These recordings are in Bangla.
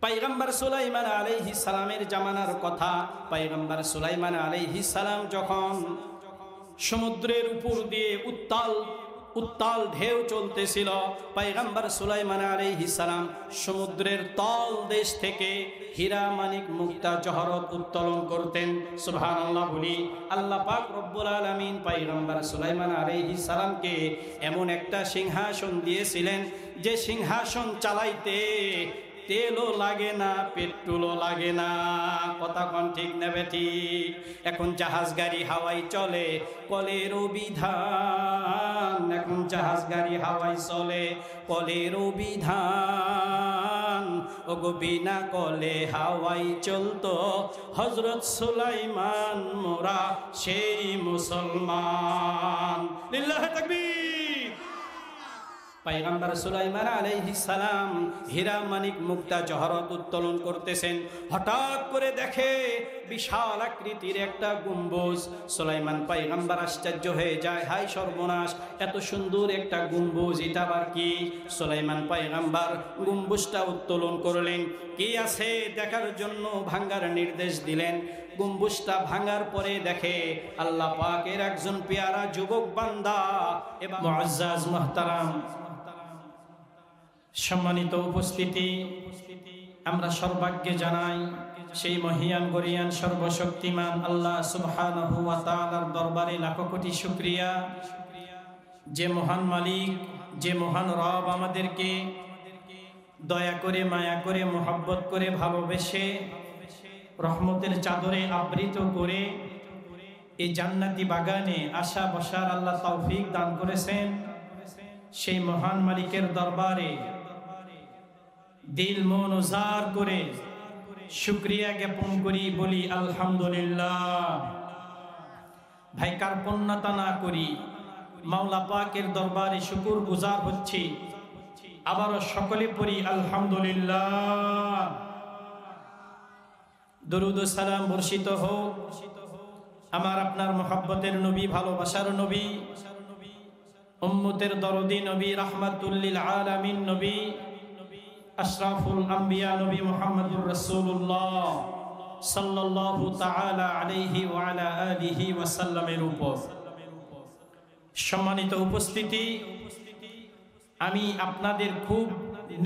পয়গম্বর সুলাইমান আলাইহিস সালামের জামানার কথা। পয়গম্বর সুলাইমান আলাইহিস সালাম যখন সমুদ্রের উপর দিয়ে উত্তাল ঢেউ চলতেছিল, পয়গম্বর সুলাইমান আলাইহিস সালাম সমুদ্রের তল দেশ থেকে হীরা মানিক মুক্তা জহরত উত্তোলন করতেন। সুবহানাল্লাহ বলি। আল্লাহ পাক রব্বুল আলামিন পয়গম্বর সুলাইমান আলাইহিস সালামকে এমন একটা সিংহাসন দিয়েছিলেন যে সিংহাসন চালাইতে তেলও লাগে না, পেট্রোলও লাগে না। কথা কোন ঠিক নেবে ঠিক? এখন জাহাজ গাড়ি হাওয়াই চলে, কলের বিধান। এখন জাহাজ গাড়ি হাওয়াই চলে, কলের বিধান। ওগো বিনা কলে হাওয়াই চলতো হযরত সুলাইমান মোরা সেই মুসলমান। লিল্লাহি তাকবীর। পয়গম্বর সুলাইমান আলাইহিস সালাম হীরা মানিক মুক্তা জহরত উত্তোলন করতেছেন। হঠাৎ করে দেখে বিশাল আকৃতির একটা গম্বুজ। সুলাইমান পয়গম্বর আশ্চর্য হয়ে যায়, হায় সর্বনাশ, এত সুন্দর একটা গম্বুজ, এটা আবার কি? সুলাইমান পয়গম্বর গম্বুজটা উত্তোলন করলেন। কি আছে দেখার জন্য ভাঙার নির্দেশ দিলেন। গম্বুজটা ভাঙার পরে দেখে আল্লাহ পাকের একজন পেয়ারা যুবক বান্দা এবং মুআজ্জাজ মুহতারাম সম্মানিত উপস্থিতি, আমরা সর্বাগ্যে জানাই সেই মহিয়ান গরিয়ান সর্বশক্তিমান আল্লাহ সুবহানাহু ওয়া তাআলার দরবারে লাখো কোটি শুকরিয়া, যে মহান মালিক, যে মহান রব আমাদেরকে দয়া করে, মায়া করে, মোহাব্বত করে, ভালোবেসে রহমতের চাদরে আবৃত করে এই জান্নাতি বাগানে আসা বসার আল্লাহ তৌফিক দান করেছেন। সেই মহান মালিকের দরবারে দিল মন উজাড় করে শুকরিয়া জ্ঞাপন করি, বলি আলহামদুলিল্লাহ। ভাই কার্পণ্যতা না করি, মাওলা পাকের দরবারে শুকর গুজার হচ্ছি। আবারও সকলে পড়ি আলহামদুলিল্লাহ। দরুদ ও সালাম বর্ষিত হোক আমার আপনার মুহাব্বতের নবী, ভালোবাসার নবী, উম্মতের দরদি নবী, রাহমাতুল লিল আলামিন নবী, আশরাফুল আম্বিয়া নবী মুহাম্মদুর রাসূলুল্লাহ সাল্লাল্লাহু তাআলা আলাইহি ওয়া আলা আলিহি ওয়া সাল্লামের উপর। সম্মানিত উপস্থিতি, আমি আপনাদের খুব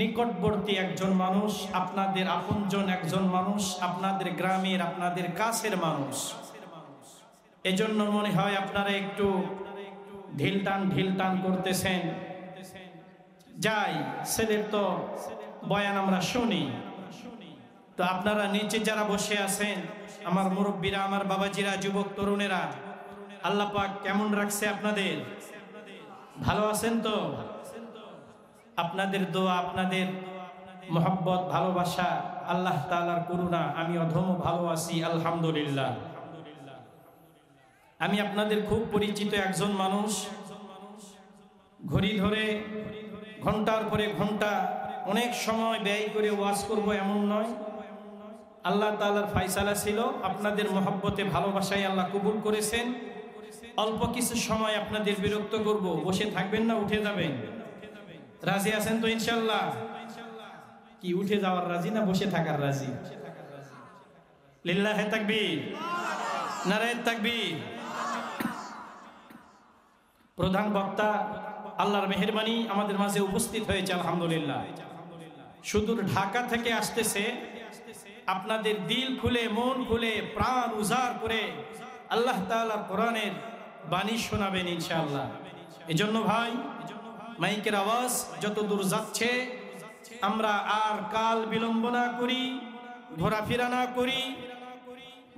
নিকটবর্তী একজন মানুষ, আপনাদের আপনজন একজন মানুষ, আপনাদের গ্রামের, আপনাদের কাছের মানুষ। এজন্য মনে হয় আপনারা একটু ঢিলটান করতেছেন। যাই, ছেলের তো বয়ান আমরা শুনি, তো আপনারা নিচে যারা বসে আছেন, আমার মুরব্বীরা, আমার বাবাজিরা, যুবক তরুণেরা, আল্লাহ পাক কেমন রাখছে আপনাদের? ভালো আছেন তো? আপনাদের দোয়া, আপনাদের মোহাব্বত, ভালোবাসা, আল্লাহ তাআলার করুণা, আমি অধম ভালো আছি আলহামদুলিল্লাহ। আমি আপনাদের খুব পরিচিত একজন মানুষ। ঘড়ি ধরে ঘন্টার পরে ঘন্টা অনেক সময় ব্যয় করে ওয়াজ করব এমন নয়। আল্লাহ তাআলার ফয়সালা ছিল, আপনাদের মোহাব্বতে, ভালোবাসায় আল্লাহ কবুল করেছেন। অল্প কিছু সময় আপনাদের বিরক্ত করব, বসে থাকবেন না, উঠে যাবেন? রাজি আছেন তো ইনশাআল্লাহ? কি উঠে যাওয়ার রাজি না বসে থাকার রাজি? লিল্লাহি তাকবীর, নারায়ে তাকবীর। প্রধান বক্তা আল্লাহর মেহেরবানি আমাদের মাঝে উপস্থিত হয়েছে আলহামদুলিল্লাহ। সুদূর ঢাকা থেকে আসতেছে, আপনাদের দিল খুলে, মন খুলে, প্রাণ উজাড় করে আল্লাহ তাআলার কোরআনের বাণী শোনাবেন ইনশাআল্লাহ। এজন্য ভাই, মাইকের আওয়াজ যত দূর যাচ্ছে, আমরা আর কাল বিলম্ব না করি, ঘোরাফেরা না করি,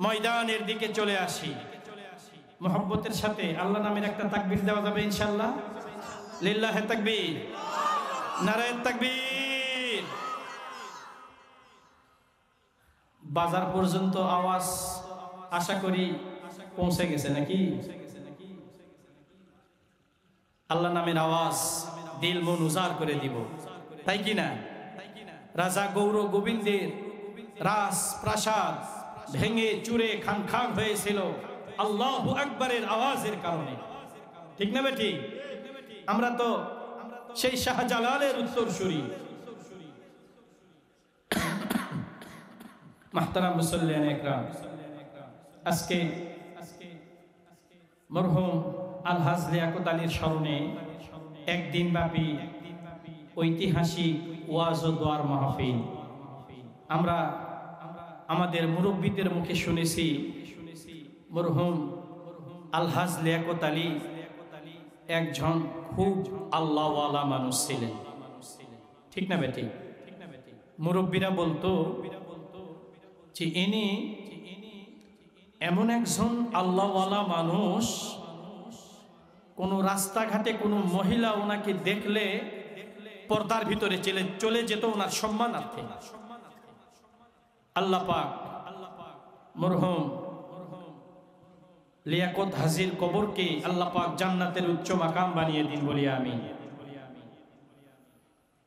ময়দানের দিকে চলে আসি। মোহাব্বতের সাথে আল্লাহ নামের একটা তাকবীর দেওয়া যাবে ইনশাআল্লাহ। লিল্লাহি তাকবীর, নারায়ে তাকবীর। বাজার পর্যন্ত আওয়াজ আশা করি পৌঁছে গেছে নাকি? আল্লাহ নামের আওয়াজ দিল মন উজাড় করে দিব, তাই কি না? রাজা গৌর গোবিন্দের রাজ প্রাসাদ ভেঙে চুরে খান খান হয়েছিল আল্লাহু আকবারের আওয়াজের কারণে, ঠিক না বেটি? আমরা তো সেই শাহজালালের উত্তরসূরি। মাহতারাম মুসল্লিয়ান ইকরাম, আজকে মরহুম আলহাজ লিয়াকত আলীর স্মরণে একদিন ব্যাপী ঐতিহাসিক ওয়াজ ও দোয়ার মাহফিল আমরা আমাদের মুরব্বীদের মুখে শুনেছি। মরহুম আলহাজ লিয়াকত আলী একজন খুব আল্লাহওয়ালা মানুষ ছিলেন, ঠিক না বেটি? মুরব্বীরা বলতো যে ইনি এমন একজন আল্লাহওয়ালা মানুষ, কোন রাস্তাঘাটে কোনো মহিলা ওনাকে দেখলে পর্দার ভিতরে চলে যেত ওনার সম্মানার্থে। আল্লাহ পাক মরহুম লিয়াকত হাজির কবরকে আল্লাহ পাক জান্নাতের উচ্চ মাকাম বানিয়ে দিন বলি আমিন।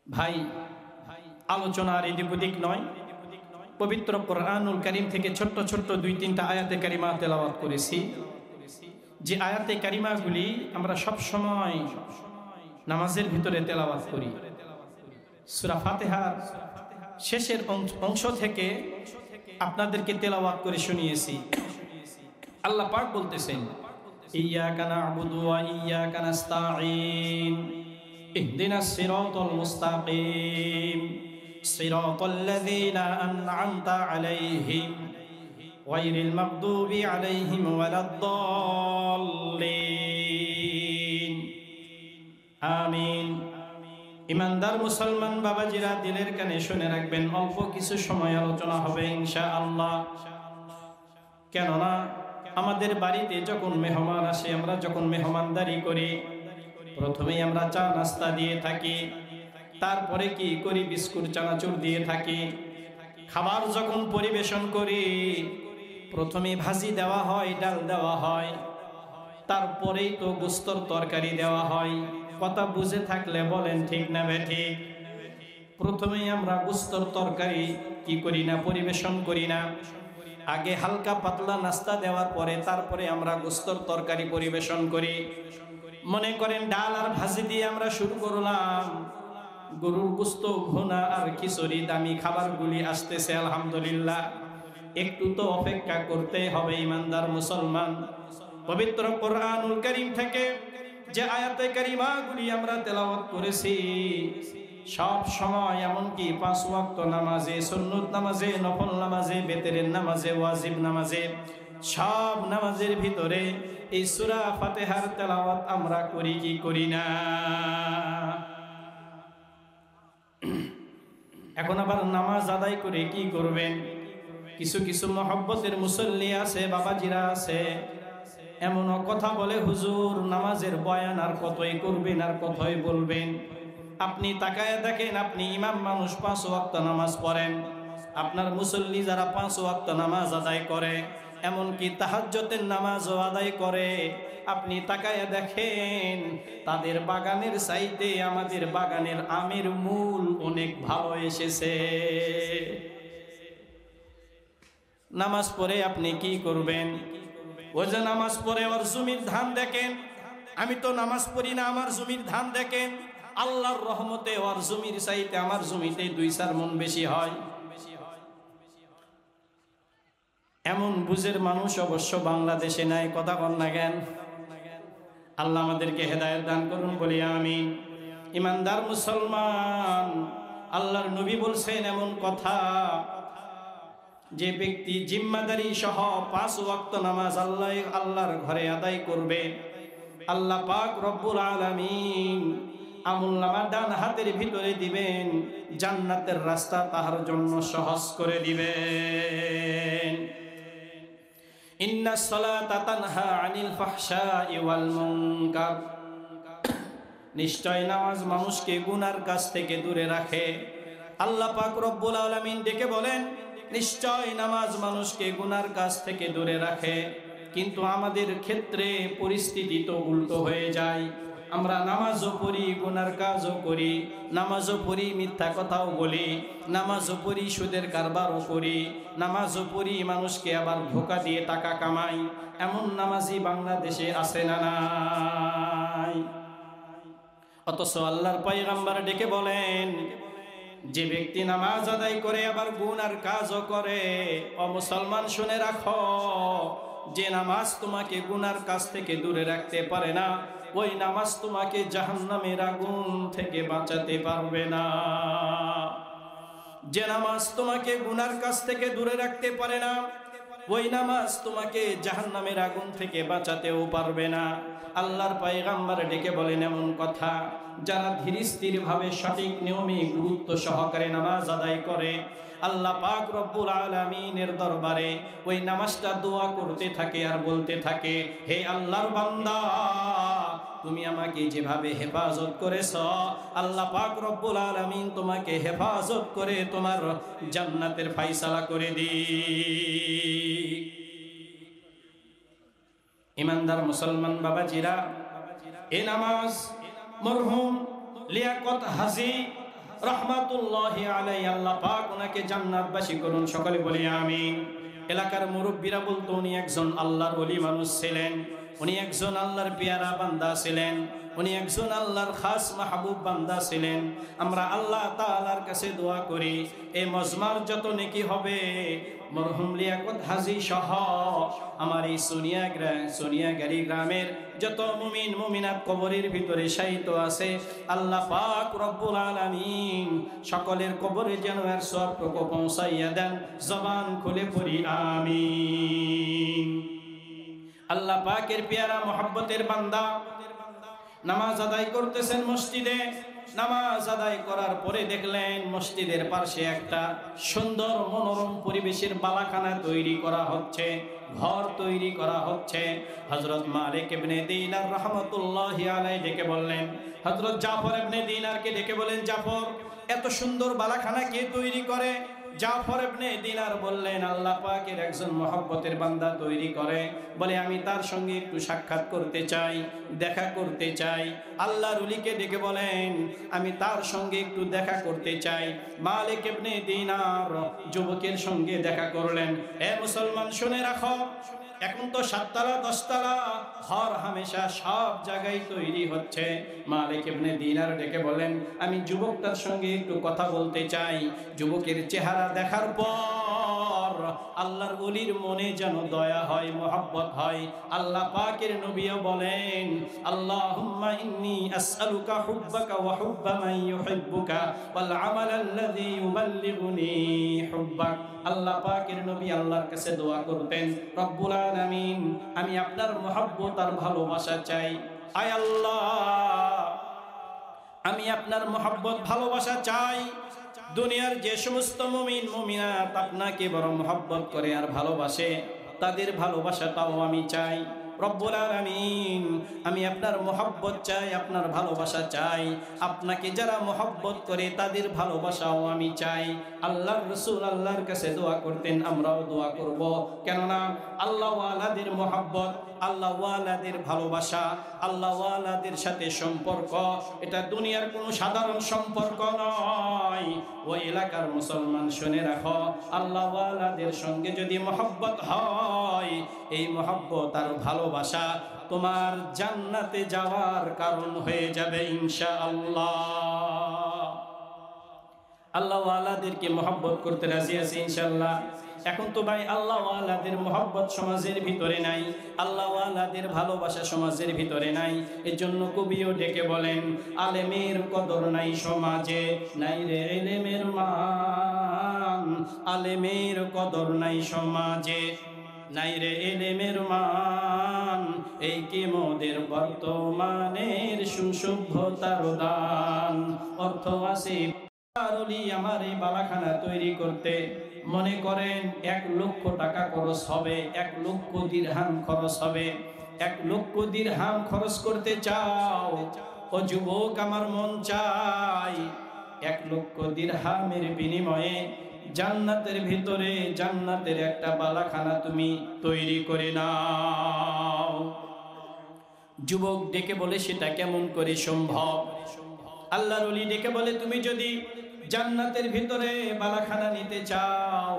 ভাই, আলোচনার এদিক ওদিক নয়, পবিত্র কোরআনুল কারীম থেকে ছোট্ট ছোট্ট 2-3টা আয়াতে কারিমা তেলাওয়াত করেছি। যে আয়াতে কারিমাগুলি আমরা সব সময় নামাজের ভিতরে তেলাওয়াত করি। সূরা ফাতিহার শেষের অংশ থেকে আপনাদেরকে তেলাওয়াত করে শুনিয়েছি। আল্লাহ পাক বলতেছেন, ইয়্যাকা না'বুদু ওয়া ইয়্যাকা নাস্তাঈন ইহদিনাস সিরাতাল মুস্তাকিম সিরাতাল লাযীনা আন'আমতা আলাইহিম গায়রিল মাগদুবি আলাইহিম ওয়ালাদ-দাল্লিন। আমিন। ইমানদার মুসলমান বাবাজিরা দিলের কানে শুনে রাখবেন, অল্প কিছু সময় আলোচনা হবে ইনশাআল্লাহ। কেননা আমাদের বাড়িতে যখন মেহমান আসে, আমরা যখন মেহমানদারি করি, প্রথমেই আমরা চা নাস্তা দিয়ে থাকি, তারপরে কি করি, বিস্কুট চানাচুর দিয়ে থাকি। খাবার যখন পরিবেশন করি, প্রথমে ভাজি দেওয়া হয়, ডাল দেওয়া হয়, তারপরেই তো গোস্তর তরকারি দেওয়া হয়। কথা বুঝে থাকলে বলেন ঠিক না বেঠিক? প্রথমেই আমরা গোস্তর তরকারি কি করি না, পরিবেশন করি না। আগে হালকা পাতলা নাস্তা দেওয়ার পরে তারপরে আমরা গোস্তর তরকারি পরিবেশন করি। মনে করেন ডাল আর ভাজি দিয়ে আমরা শুরু করলাম, গরুর গোস্ত, ভুনা আর খিচুড়ি, দামি খাবারগুলি আসতেছে। আলহামদুলিল্লাহ, একটু তো অপেক্ষা করতে হবে ইমানদার মুসলমান। পবিত্র কোরআনুল কারীম থেকে যে আয়াতে কারিমাগুলি আমরা তেলাওয়াত করেছি, সব সময় এমনকি 5 ওয়াক্ত নামাজে, সুন্নত নামাজে, নফল নামাজে, বেতেরের নামাজে, ওয়াজিব নামাজে, সব নামাজের ভিতরে এই সূরা ফাতিহার তেলাওয়াত আমরা করি কি করি না? এখন আবার নামাজ আদায় করে কি করবেন? কিছু কিছু মহব্বতের মুসল্লি আছে, বাবাজিরা আছে, এমনও কথা বলে, হুজুর নামাজের বয়ান আর কতই করবেন আর কতই বলবেন। আপনি তাকায় দেখেন, আপনি ইমাম মানুষ, 5 ওয়াক্ত নামাজ পড়েন, আপনার মুসল্লি যারা 5 ওয়াক্ত নামাজ আদায় করে, এমনকি তাহাজ্জুদের নামাজও আদায় করে, আপনি তাকায় দেখেন তাদের বাগানের চাইতে আমাদের বাগানের আমের মূল অনেক ভালো এসেছে। নামাজ পড়ে আপনি কি করবেন? ও যে নামাজ পড়ে ওর জমির ধান দেখেন, আমি তো নামাজ পড়ি না, আমার জমির ধান দেখেন, আল্লাহর রহমতে ওর জমির চাইতে আমার জমিতে 2-4 মণ বেশি হয়। এমন বুঝের মানুষ অবশ্য বাংলাদেশে নাই, কথা কন না কেন? আল্লাহ আমাদেরকে হেদায়েত দান করুন বলি আমিন। ইমানদার মুসলমান, আল্লাহর নবী বলছেন এমন কথা, যে ব্যক্তি জিম্মাদারি সহ 5 ওয়াক্ত নামাজ আল্লাহর ঘরে আদায় করবে, আল্লাহ পাক রব্বুল আলামিন আমুলনামা ডান হাতের ভিতরে দিবেন, জান্নাতের রাস্তা তাহার জন্য সহজ করে দিবেন। ইন্নাস সালাতা তানহা আনিল ফাহশাই ওয়াল মুনকার, নিশ্চয় নামাজ মানুষকে গুনার কাছ থেকে দূরে রাখে। আল্লাহ পাক রব্বুল আলামিন ডেকে বলেন, নিশ্চয় নামাজ মানুষকে গুনার কাছ থেকে দূরে রাখে। কিন্তু আমাদের ক্ষেত্রে পরিস্থিতি তো উল্টো হয়ে যায়। আমরা নামাজও পড়ি, গুনার কাজও করি, নামাজও পড়ি, মিথ্যা কথাও বলি, নামাজও পড়ি, সুদের কারবারও করি, নামাজও পড়ি, মানুষকে আবার ধোঁকা দিয়ে টাকা কামাই। এমন নামাজি বাংলাদেশে আছে না নাই? অথচ আল্লাহর পয়গম্বর ডেকে বলেন, যে ব্যক্তি নামাজ আদায় করে আবার গুনার কাজও করে, ও মুসলমান শুনে রাখো, যে নামাজ তোমাকে গুনার কাজ থেকে দূরে রাখতে পারে না, ওই নামাজ তোমাকে জাহান্নামের আগুন থেকে বাঁচাতে পারবে না। যে নামাজ তোমাকে গুনার কাজ থেকে দূরে রাখতে পারে না, ওই নামাজ তোমাকে জাহান্নামের আগুন থেকে বাঁচাতেও পারবে না। আল্লাহর পয়গম্বর ডেকে বলেন এমন কথা, যারা ধীরস্থির ভাবে সঠিক নিয়মে গুরুত্ব সহকারে নামাজ আদায় করে, আল্লাহ পাক রব্বুল আলামিনের দরবারে ওই নামাজটা দোয়া করতে থাকে আর বলতে থাকে, হে আল্লাহর বান্দা, তুমি আমাকে যেভাবে হেফাজত করেছ, আল্লাহ পাক রব্বুল আলামিন তোমাকে হেফাজত করে তোমার জান্নাতের ফয়সালা করে দি। ইমানদার মুসলমান বাবাজিরা, এই নামাজ মরহুম লিয়াকত হাজী রহমাতুল্লাহি আলাইহি, আল্লাহ পাক ওনাকে জান্নাতবাসী করুন, সকলে বলি আমিন। এলাকার মুরব্বীরা বলতো উনি একজন আল্লাহর ওলি মানুষ ছিলেন, উনি একজন আল্লাহর পেয়ারা বান্দা ছিলেন, উনি একজন আল্লাহর খাস মাহবুব বান্দা ছিলেন। আমরা আল্লাহ তাআলার কাছে দোয়া করি, এই মজমার যত নেকি হবে মরহুম লিয়াকত হাজী সহ আমার এই সোনিয়াগাড়ি গ্রামের যত মুমিন মুমিনাত কবরের ভিতরে শায়িত আছে, আল্লাহ পাক রব্বুল আলামিন সকলের কবরে যেন এর সওয়াবটুকু পৌঁছাইয়া দেন। জবান খুলে পড়ি আমিন। আল্লাহ পাকের পেয়ারা মোহাব্বতের বান্দা নামাজ আদায় করতেছেন মসজিদে। নামাজ আদায় করার পরে দেখলেন মসজিদের পাশে একটা সুন্দর মনোরম পরিবেশের বালাখানা তৈরি করা হচ্ছে, ঘর তৈরি করা হচ্ছে। হযরত মালিক ইবনে দিনার রাহমাতুল্লাহি আলাইহি ডেকে বললেন, হযরত জাফর ইবনে দিনারকে ডেকে বলেন, জাফর, এত সুন্দর বালাখানা কে তৈরি করে? জাফর ইবনে দিনার বললেন, আল্লাহ পাকের একজন মহব্বতের বান্দা তৈরি করে। বলে, আমি তার সঙ্গে একটু সাক্ষাৎ করতে চাই, দেখা করতে চাই। আল্লাহর ওলিকে ডেকে বলেন, আমি তার সঙ্গে একটু দেখা করতে চাই। মালিক ইবনে দিনার যুবকের সঙ্গে দেখা করলেন। এ মুসলমান শুনে রাখো, এখন তো 7 তলা 10 তলা ঘর হামেশা সব জায়গায় তৈরি হচ্ছে। মালিক ইবনে দিনার ডেকে বলেন, আমি যুবকটার সঙ্গে একটু কথা বলতে চাই। যুবকের চেহারা দেখার পর আল্লাহর ওলির মনে যেন দয়া হয়, মহব্বত হয়। আল্লাহ পাকের নবীও বলেন, আল্লাহুম্মা ইন্নী আসআলুকা হুব্বাকা ওয়া হুব্বা মান ইউহিব্বুকা ওয়াল আমালাল্লাযী ইউবাল্লিগুনি হুব্বাক। আল্লাহ পাকের নবী আল্লাহর কাছে দোয়া করতেন, রব্বুল আলামিন, আমি আপনার মহব্বত আর ভালোবাসা চাই। আয় আল্লাহ, আমি আপনার মহব্বত ভালোবাসা চাই। দুনিয়ার যে সমস্ত মুমিন মুমিনাত আপনাকে বড় মহব্বত করে আর ভালোবাসে, তাদের ভালোবাসাটাও আমি চাই। রব্বুল আলামিন, আমি আপনার মহব্বত চাই, আপনার ভালোবাসা চাই। আপনাকে যারা মহব্বত করে তাদের ভালোবাসাও আমি চাই। আল্লাহর রাসূল আল্লাহর কাছে দোয়া করতেন, আমরাও দোয়া করব। কেননা আল্লাহ ওয়ালাদের মহব্বত, আল্লাহ ওয়ালাদের ভালোবাসা, আল্লাহ ওয়ালাদের সাথে সম্পর্ক, এটা দুনিয়ার কোনো সাধারণ সম্পর্ক নয়। ওই এলাকার মুসলমান শুনে রাখো, আল্লাহ ওয়ালাদের সঙ্গে যদি মহব্বত হয়, এই মহব্বত আর ভালোবাসা তোমার জান্নাতে যাওয়ার কারণ হয়ে যাবে ইনশাআল্লাহ। আল্লাহ ওয়ালাদেরকে মহব্বত করতে রাজি আছে ইনশাআল্লাহ। এখন তো ভাই আল্লাহ ওয়ালাদের মহব্বত সমাজের ভিতরে নাই, আল্লাহ ওয়ালাদের ভালোবাসা সমাজের ভিতরে নাই। এর জন্য কবিও ডেকে বলেন, আলেমের কদর নাই সমাজে, নাই রে ইলমের মান। আলেমের কদর নাই সমাজে, নাই রে ইলমের মান। এই কি মোদের বর্তমানের সুসভ্যতার দান। অর্থ আছে আমার এই বালাখানা তৈরি করতে, মনে করেন 1 লক্ষ টাকা খরচ হবে, 1 লক্ষ দিরহাম খরচ হবে। 1 লক্ষ দিরহাম খরচ করতে চাও, ও যুবক আমার মন চাই 1 লক্ষ দিরহামের বিনিময়ে জান্নাতের ভিতরে জান্নাতের একটা বালাখানা তুমি তৈরি করে নাও। যুবক ডেকে বলে, সেটা কেমন করে সম্ভব? আল্লাহর ওলি ডেকে বলে, তুমি যদি জান্নাতের ভিতরে বালাখানা নিতে চাও,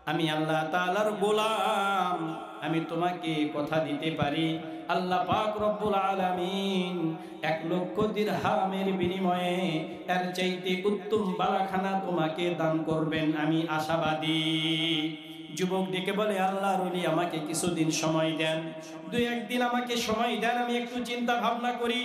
আমি আল্লাহ তাআলার গোলাম, আমি তোমাকে কথা দিতে পারি আল্লাহ পাক রব্বুল আলামিন 1,00,000 দিরহামের বিনিময়ে এর চাইতে উত্তম বালাখানা তোমাকে দান করবেন, আমি আশাবাদী। যুবক ডেকে বলে, আল্লাহর ওলি আমাকে কিছুদিন সময় দেন, 2-1 দিন আমাকে সময় দেন, আমি একটু চিন্তা ভাবনা করি।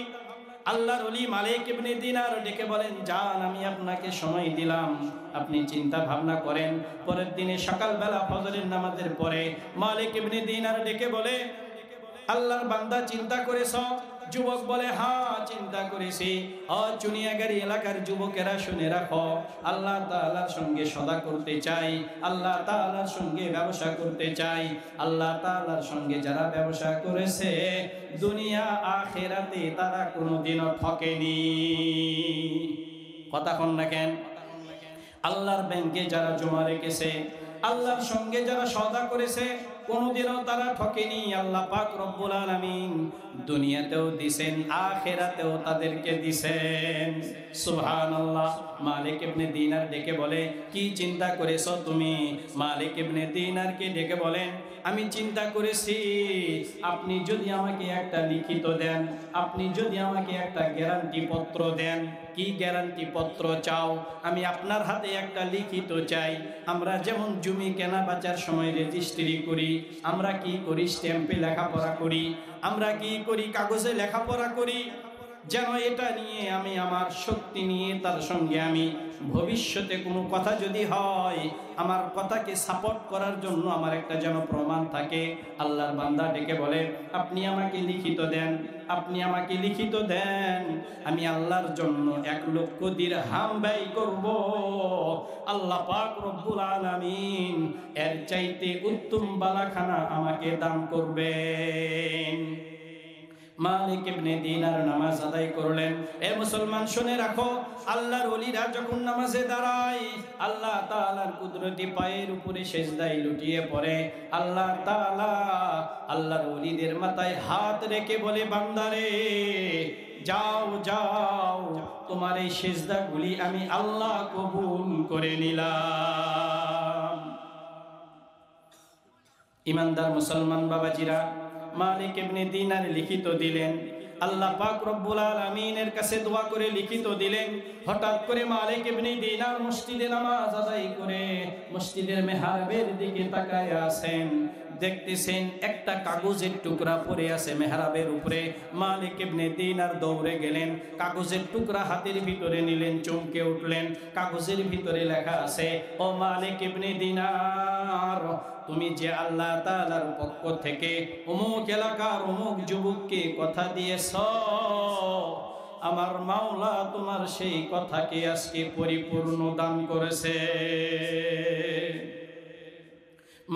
আল্লাহর ওলি মালিক ইবনে দিনার ডেকে বলেন, যান, আমি আপনাকে সময় দিলাম, আপনি চিন্তা ভাবনা করেন। পরের দিনে সকালবেলা ফজরের নামাজের পরে মালিক ইবনে দিনার ডেকে বলে, আল্লাহর বান্দা চিন্তা করেছ? যুবক বলে, হ্যাঁ চিন্তা করেছি। চুনিয়াগাড়ি এলাকার যুবকেরা শুনে রাখো, আল্লাহ তাআলার সঙ্গে সদা করতে চাই, আল্লাহ তাআলার সঙ্গে ব্যবসা করতে চাই। আল্লাহ তাআলার সঙ্গে যারা ব্যবসা করেছে দুনিয়া আখিরাতে তারা কোনোদিনও ঠকেনি। কথা কন না কেন? আল্লাহর ব্যাংকে যারা জমা রেখেছে, আল্লাহর সঙ্গে যারা সদা করেছে কোনোদিনও তারা ঠকেনি। আল্লাহ পাক রব্বুল আলামিন দুনিয়াতেও দিছেন, আখিরাতেও তাদেরকে দিছেন। সুবহানাল্লাহ। মালিক ইবনে দিনার ডেকে বলে, কি চিন্তা করেছো তুমি? মালিক ইবনে দিনারকে ডেকে বলেন, আমি চিন্তা করেছি আপনি যদি আমাকে একটা লিখিত দেন, আপনি যদি আমাকে একটা গ্যারান্টি পত্র দেন। কি গ্যারান্টি পত্র চাও? আমি আপনার হাতে একটা লিখিত চাই। আমরা যেমন জমি কেনা বেচার সময় রেজিস্ট্রি করি, আমরা কি করি? স্ট্যাম্পে লেখাপড়া করি, আমরা কি করি? কাগজে লেখাপড়া করি। যেন এটা নিয়ে আমি আমার শক্তি নিয়ে তার সঙ্গে আমি ভবিষ্যতে কোনো কথা যদি হয়, আমার কথাকে সাপোর্ট করার জন্য আমার একটা যেন প্রমাণ থাকে। আল্লাহর বান্দা ডেকে বলে, আপনি আমাকে লিখিত দেন, আপনি আমাকে লিখিত দেন, আমি আল্লাহর জন্য 1,00,000 দিরহাম ব্যয় করব। আল্লাহ পাক রব্বুল আলামিন এর চাইতে উত্তম বালাখানা আমাকে দান করবেন। মালিক ইবনে দিনার নামাজ আদায় করলেন। এ মুসলমান শুনে রাখো, আল্লাহর ওলিরা যখন নামাজে দাঁড়ায়, আল্লাহ তাআলার কুদরতি পায়ের উপরে সিজদায় লুটিয়ে পড়ে। আল্লাহ তাআলা আল্লাহর ওলিদের মাথায় হাত রেখে বলে, বান্দারে যাও যাও, তোমার এই সিজদাগুলি আমি আল্লাহ কবুল করে নিলাম। ইমানদার মুসলমান বাবাজিরা, মালিক ইবনে দিনার লিখিত দিলেন, আল্লাহ পাক রব্বুল আলামিনের কাছে দোয়া করে লিখিত দিলেন। হঠাৎ করে মালিক ইবনে দিনার মসজিদে নামাজ আদায় করে মসজিদের মেহরাবের দিকে তাকায় আছেন। দেখতেছেন একটা কাগজের টুকরা পড়ে আছে মেহরাবের উপরে। মালিক ইবনে দিনার দৌড়ে গেলেন, কাগজের টুকরা হাতের ভিতরে নিলেন, চমকে উঠলেন। কাগজের ভিতরে লেখা আছে, ও মালিক ইবনে দিনার, তুমি যে আল্লাহ তাআলার পক্ষ থেকে অমুক এলাকার অমুক যুবককে কথা দিয়েছ, আমার মাওলা তোমার সেই কথাকে আজকে পরিপূর্ণ দান করেছে।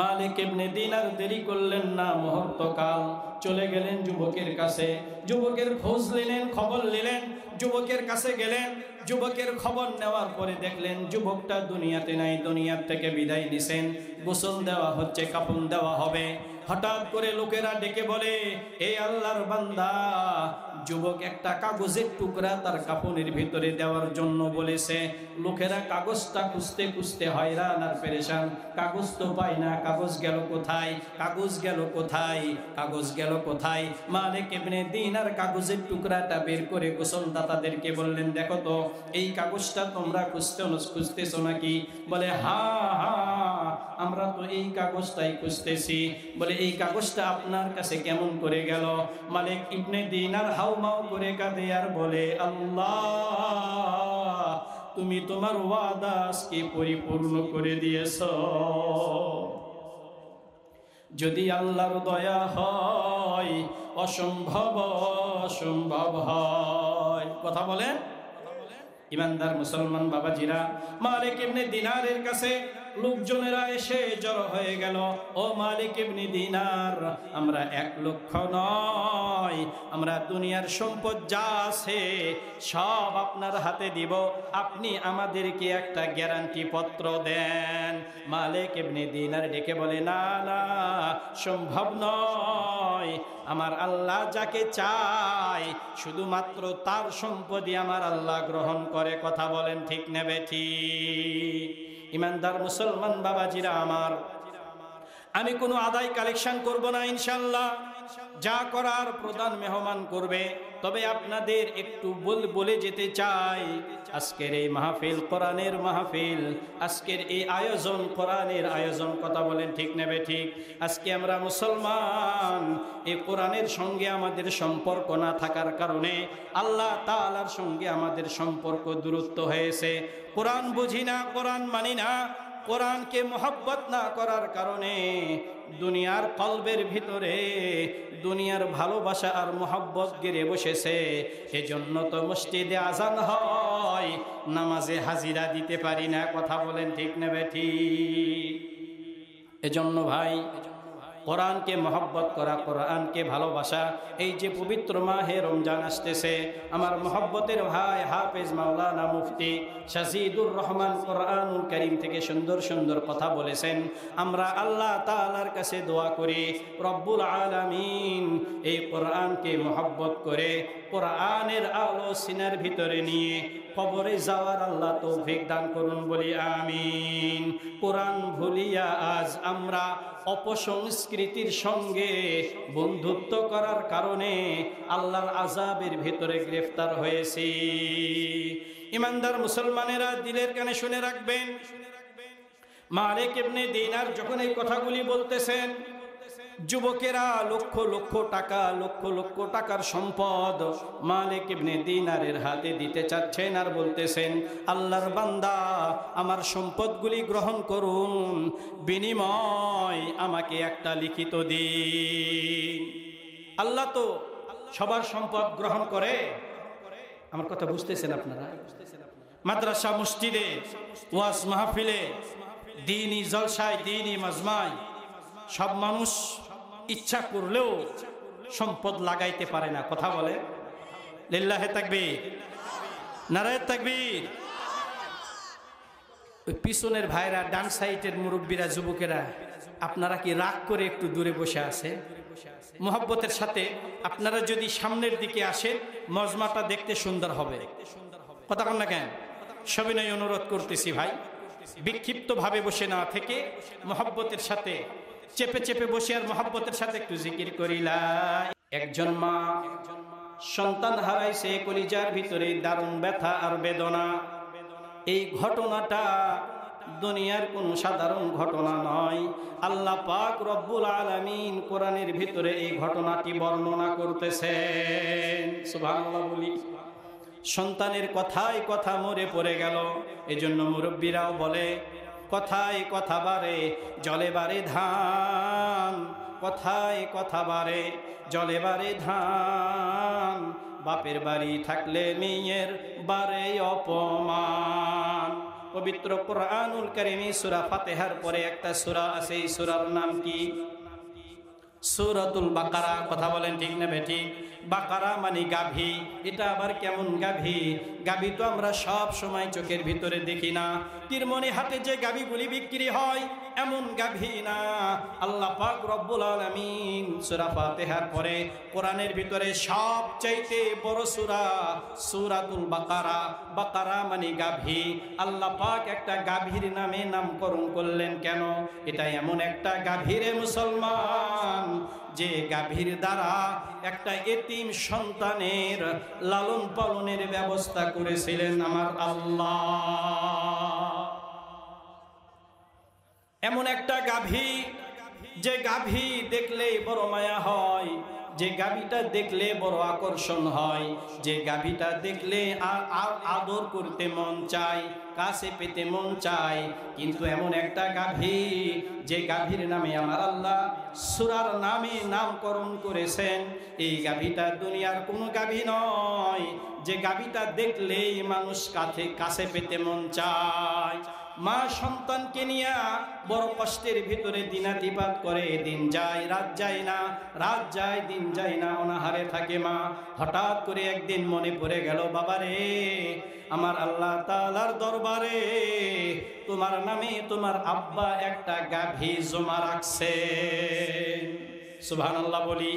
মালিক ইবনে দিনার দেরি করলেন না, মুহূর্তকাল চলে গেলেন যুবকের কাছে। যুবকের খোঁজ নিলেন, খবর নিলেন, যুবকের কাছে গেলেন। যুবকের খবর নেওয়ার পরে দেখলেন যুবকটা দুনিয়াতে নাই, দুনিয়ার থেকে বিদায় নিছেন। গোসল দেওয়া হচ্ছে, কাফন দেওয়া হবে। হঠাৎ করে লোকেরা ডেকে বলে, এই আল্লাহর বান্দা, যুবক একটা কাগজের টুকরা তার কাফনের ভিতরে দেওয়ার জন্য বলেছে। লোকেরা কাগজটা খুঁজতে খুঁজতে হয়রান আর পেরেশান, কাগজ তো পায় না। কাগজ গেল কোথায়? কাগজ গেল কোথায়? কাগজ গেল কোথায়? মালিক ইবনে দিনার কাগজের টুকরাটা বের করে গোসলদাতাদেরকে বললেন, দেখো তো এই কাগজটা তোমরা খুঁজতেছো নাকি? বলে, হ্যাঁ হ্যাঁ, আমরা তো এই কাগজটাই খুঁজতেছি। বলে, এই কাগজটা আপনার কাছে কেমন করে গেল? মালিক ইবনে দিনার হাউমাউ করে কাঁদে আর বলে, আল্লাহ, তুমি তোমার ওয়াদা আজকে পরিপূর্ণ করে দিয়েছো। যদি আল্লাহর দয়া হয়, অসম্ভব অসম্ভব হয়। কথা বলেন ইমানদার মুসলমান বাবাজিরা। মালিক ইবনে দিনারের কাছে লোকজনেরা এসে জড়ো হয়ে গেল। ও মালিক ইবনে দিনার, আমরা 1,00,000 নয়, আমরা দুনিয়ার সম্পদ যা আছে সব আপনার হাতে দিব, আপনি আমাদেরকে একটা গ্যারান্টি পত্র দেন। মালিক ইবনে দিনার ডেকে বলে, না না, সম্ভব নয়। আমার আল্লাহ যাকে চায় শুধুমাত্র তার সম্পদই আমার আল্লাহ গ্রহণ করে। কথা বলেন ঠিক নেবে ঠিক? ইমানদার মুসলমান বাবাজিরা আমার, আমি কোনো আদায় কালেকশন করব না ইনশাআল্লাহ, যা করার প্রধান মেহমান করবে। তবে আপনাদের একটু বলে যেতে চাই, আজকের এই মাহফিল কোরআনের মাহফিল, আজকের এই আয়োজন কোরআনের আয়োজন। কথা বলেন ঠিক নেবে ঠিক? আজকে আমরা মুসলমান, এই কোরআনের সঙ্গে আমাদের সম্পর্ক না থাকার কারণে আল্লাহ তাআলার সঙ্গে আমাদের সম্পর্ক দূরত্ব হয়েছে। কোরআন বুঝি না, কোরআন মানি না, কোরআনকে মহব্বত না করার কারণে দুনিয়ার কলবের ভিতরে দুনিয়ার ভালোবাসা আর মহব্বত গেড়ে বসেছে। এজন্য তো মসজিদে আজান হয়, নামাজে হাজিরা দিতে পারি না। কথা বলেন ঠিক নেবে ঠিক? এজন্য ভাই, কোরআনকে মহব্বত করা, কোরআনকে ভালোবাসা। এই যে পবিত্র মাহে রমজান আসতেছে, আমার মহব্বতের ভাই হাফেজ মাওলানা মুফতি শাহিদুর রহমান কোরআনুল কারীম থেকে সুন্দর সুন্দর কথা বলেছেন। আমরা আল্লাহ তাআলার কাছে দোয়া করি, রব্বুল আলামিন এই কোরআনকে মহব্বত করে কোরআনের আলো সিনার ভিতরে নিয়ে কবরে যাওয়ার আল্লাহ তৌফিক দান করুন, বলি আমিন। কোরআন ভুলিয়া আজ আমরা অপসংস্কৃতির সঙ্গে বন্ধুত্ব করার কারণে আল্লাহর আযাবের ভিতরে গ্রেফতার হয়েছি। ইমানদার মুসলমানেরা দিলের কানে শুনে রাখবেন, মালিক ইবনে দিনার যখন এই কথাগুলি বলতেছেন, যুবকেরা লক্ষ লক্ষ টাকা, লক্ষ লক্ষ টাকার সম্পদ মালিক ইবনে দিনারের হাতে দিতে চাচ্ছেন আর বলতেছেন, আল্লাহর বান্দা আমার সম্পদগুলি গ্রহণ করুন, বিনিময় আমাকে একটা লিখিত দিন। আল্লাহ তো সবার সম্পদ গ্রহণ করে। আমার কথা বুঝতেছেন আপনারা? মাদ্রাসা, মসজিদে, ওয়াজ মাহফিলে, দ্বীনি জলসায়, দ্বীনি মাজমায় সব মানুষ ইচ্ছা করলেও সম্পদ লাগাইতে পারে না। কথা বলে লিল্লাহে তাকবীর, নারায়ে তাকবীর। ওই পিছনের ভাইরা, ডান সাইডের মুরব্বীরা, যুবকেরা, আপনারা কি রাগ করে একটু দূরে বসে আছেন? মোহব্বতের সাথে আপনারা যদি সামনের দিকে আসেন, মজমাটা দেখতে সুন্দর হবে। কথা কন না কেন? সবিনয় অনুরোধ করতেছি ভাই, বিক্ষিপ্ত ভাবে বসে না থেকে মোহব্বতের সাথে চেপে চেপে বসে আর মোহব্বতের সাথে একটু জিকির করিলা। একজন মা সন্তান হারাইছে, কলিজার ভিতরে দারুণ ব্যথা আর বেদনা। এই ঘটনাটা দুনিয়ার কোনো সাধারণ ঘটনা নয়। আল্লাহ পাক রব্বুল আলামিন কোরআনের ভিতরে এই ঘটনাটি বর্ণনা করতেছেন। সুবহানাল্লাহ বলি। সন্তানের কথায় কথা মরে পড়ে গেল। এজন্য মুরব্বীরাও বলে, কথায় কথা বাড়ে জলে বাড়ে ধান, কথায় কথা বাড়ে জলে বাড়ে ধান, বাপের বাড়ি থাকলে মেয়ের বাড়ে অপমান। পবিত্র কোরআনুল কারীম সূরা ফাতিহার পরে একটা সূরা আছে, এই সূরার নাম কি? সূরাতুল বাকারা। কথা বলেন ঠিক না বেঠিক? বাকারা মানে গাভী। এটা আবার কেমন গাভী? গাভী তো আমরা সব সময় চোখের ভিতরে দেখি না। তিরমনি হাটে যে গাভীগুলি বিক্রি হয় এমন গাভী না। আল্লাহ পাক রব্বুল আলামিন সূরা ফাতিহার পরে কোরআনের ভিতরে সবচাইতে বড় সূরা সূরাতুল বাকারা। বাকারা মানে গাভী। আল্লাহ পাক একটা গাভীর নামে নামকরণ করলেন কেন? এটা এমন একটা গাভী রে মুসলমান, যে গাভীর দ্বারা একটা এতিম সন্তানের লালন পালনের ব্যবস্থা করেছিলেন আমার আল্লাহ। এমন একটা গাভী, যে গাভী দেখলে বড় মায়া হয়, যে গাভীটা দেখলে বড় আকর্ষণ হয়, যে গাভীটা দেখলে আদর করতে মন চায়, কাছে পেতে মন চায়। কিন্তু এমন একটা গাভী, যে গাভীর নামে আমার আল্লাহ সূরার নামে নামকরণ করেছেন, এই গাভীটা দুনিয়ার কোনো গাভী নয়, যে গাভীটা দেখলেই মানুষ কাছে পেতে মন চায়। মা সন্তানকে নিয়ে বড় কষ্টের ভিতরে দিনাতিপাত করে, দিন যায় রাত যায় না, রাত যায় দিন যায় না, অনাহারে থাকে মা। হঠাৎ করে একদিন মনে পড়ে গেল, বাবারে আমার আল্লাহ তাআলার দরবারে তোমার নামে তোমার আব্বা একটা গাভী জমা রাখছে। সুবহানাল্লাহ বলি।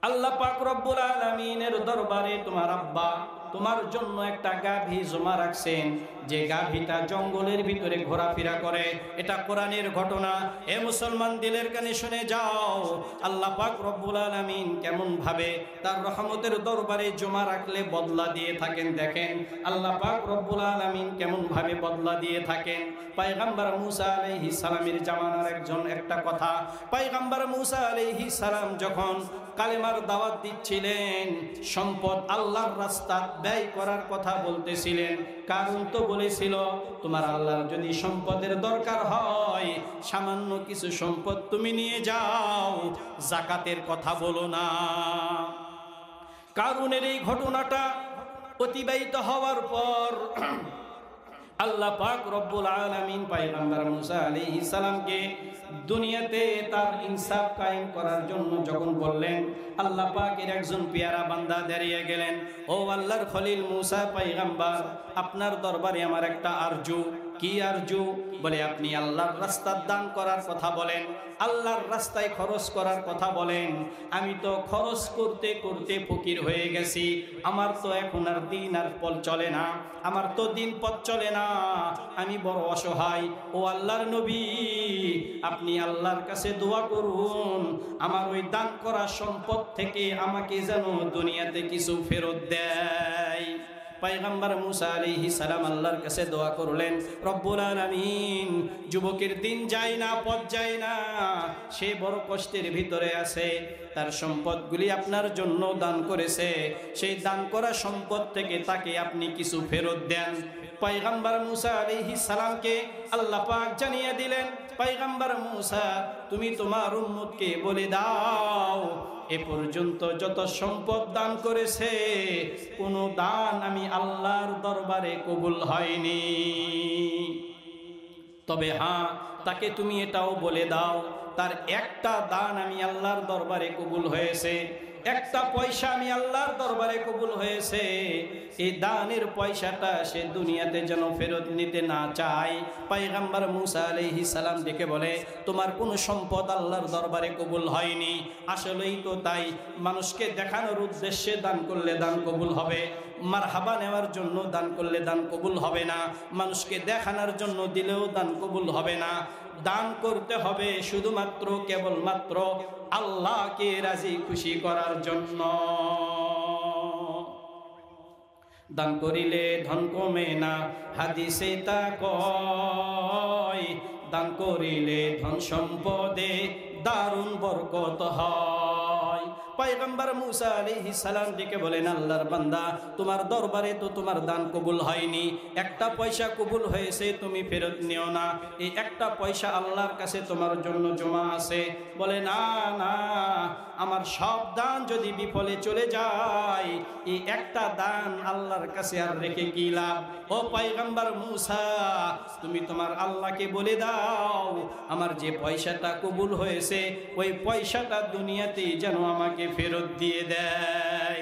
আল্লাহ পাক রব্বুল আলামিনের দরবারে তোমার আব্বা তোমার জন্য একটা গাভী জমা রাখছেন, যে গাভীটা জঙ্গলের ভিতরে ঘোরাফেরা করে। এটা কোরআনের ঘটনা। এ মুসলমান দিলের কানে শুনে যাও, আল্লাহ পাক রব্বুল আলামিন কেমন ভাবে তার রহমতের দরবারে জমা রাখলে বদলা দিয়ে থাকেন। দেখেন আল্লাহ পাক রব্বুল আলামিন কেমন ভাবে বদলা দিয়ে থাকেন। পয়গম্বর মুসা আলাইহিস সালামের জামানার একটা কথা, পয়গম্বর মুসা আলাইহিস সালাম যখন কালেমার দাওয়াত দিচ্ছিলেন, সম্পদ আল্লাহর রাস্তায় ব্যয় করার কথা বলতেছিলেন। কারণ তো বলেছিল, তোমার আল্লাহর যদি সম্পদের দরকার হয়, সামান্য কিছু সম্পদ তুমি নিয়ে যাও, যাকাতের কথা বলো না। কারুনের এই ঘটনাটা অতিবাহিত হওয়ার পর আল্লাহ পাক রব্বুল আলামিন পয়গম্বর মুসা আলাইহিস সালামকে দুনিয়াতে তার ইনসাফ কায়েম করার জন্য যখন বললেন, আল্লাহ পাকের একজন পেয়ারা বান্দা দাঁড়িয়ে গেলেন। ও আল্লাহর খলিল মুসা পয়গম্বর, আপনার দরবারে আমার একটা আরজু। কি আরজু? বলে আপনি আল্লাহর রাস্তায় দান করার কথা বলেন, আল্লাহর রাস্তায় খরচ করার কথা বলেন। আমি তো খরচ করতে করতে ফকির হয়ে গেছি, আমার তো এখন আর দিন আর পথ চলে না, আমার তো দিন পথ চলে না, আমি বড় অসহায়। ও আল্লাহর নবী, আপনি আল্লাহর কাছে দোয়া করুন, আমার ওই দান করা সম্পদ থেকে আমাকে যেন দুনিয়াতে কিছু ফেরত দেয়। পয়গম্বর মুসা আলাইহিস সালাম আল্লাহর কাছে দোয়া করলেন, রব্বুল আলামিন, যুবকের দিন যায় না, পথ যায় না, সে বড় কষ্টের ভিতরে আছে, তার সম্পদগুলি আপনার জন্য দান করেছে, সেই দান করা সম্পদ থেকে তাকে আপনি কিছু ফেরত দেন। পয়গম্বর মুসা আলাইহিস সালামকে আল্লাহ পাক জানিয়ে দিলেন, পয়গম্বর মুসা, তুমি তোমার উম্মতকে বলে দাও, এ পর্যন্ত যত সম্পদ দান করেছে, কোনো দান আমি আল্লাহর দরবারে কবুল হয়নি। তবে হ্যাঁ, তাকে তুমি এটাও বলে দাও, তার একটা দান আমি আল্লাহর দরবারে কবুল হয়েছে, একটা পয়সা আমি আল্লাহর দরবারে কবুল হয়েছে। এই দানের পয়সাটা সে দুনিয়াতে যেন ফেরত নিতে না চায়। পয়গম্বর মুসা আলাইহিস সালাম ডেকে বলে, তোমার কোনো সম্পদ আল্লাহর দরবারে কবুল হয়নি। আসলেই তো তাই, মানুষকে দেখানোর উদ্দেশ্যে দান করলে দান কবুল হবে, মারহাবা নেওয়ার জন্য দান করলে দান কবুল হবে না, মানুষকে দেখানোর জন্য দিলেও দান কবুল হবে না। দান করতে হবে শুধুমাত্র কেবলমাত্র আল্লাহকে রাজি খুশি করার জন্য। দান করিলে ধন কমে না, হাদিসে তা কয়, দান করিলে ধন সম্পদে দারুণ বরকত হয়। পয়গম্বর মুসা আলাইহিস সালাম ডেকে বলেন, আল্লাহর বান্দা, তোমার দরবারে তো তোমার দান কবুল হয়নি, একটা পয়সা কবুল হয়েছে, তুমি ফেরত নিও না, এই একটা পয়সা আল্লাহর কাছে তোমার জন্য জমা আছে। বলে, না না, আমার সব দান যদি বিফলে চলে যায়, এই একটা দান আল্লাহর কাছে আর রেখে কি লাভ। ও পয়গম্বর মুসা, তুমি তোমার আল্লাহকে বলে দাও, আমার যে পয়সাটা কবুল হয়েছে, ওই পয়সাটা দুনিয়াতেই যেন আমাকে ফেরত দিয়ে দেয়।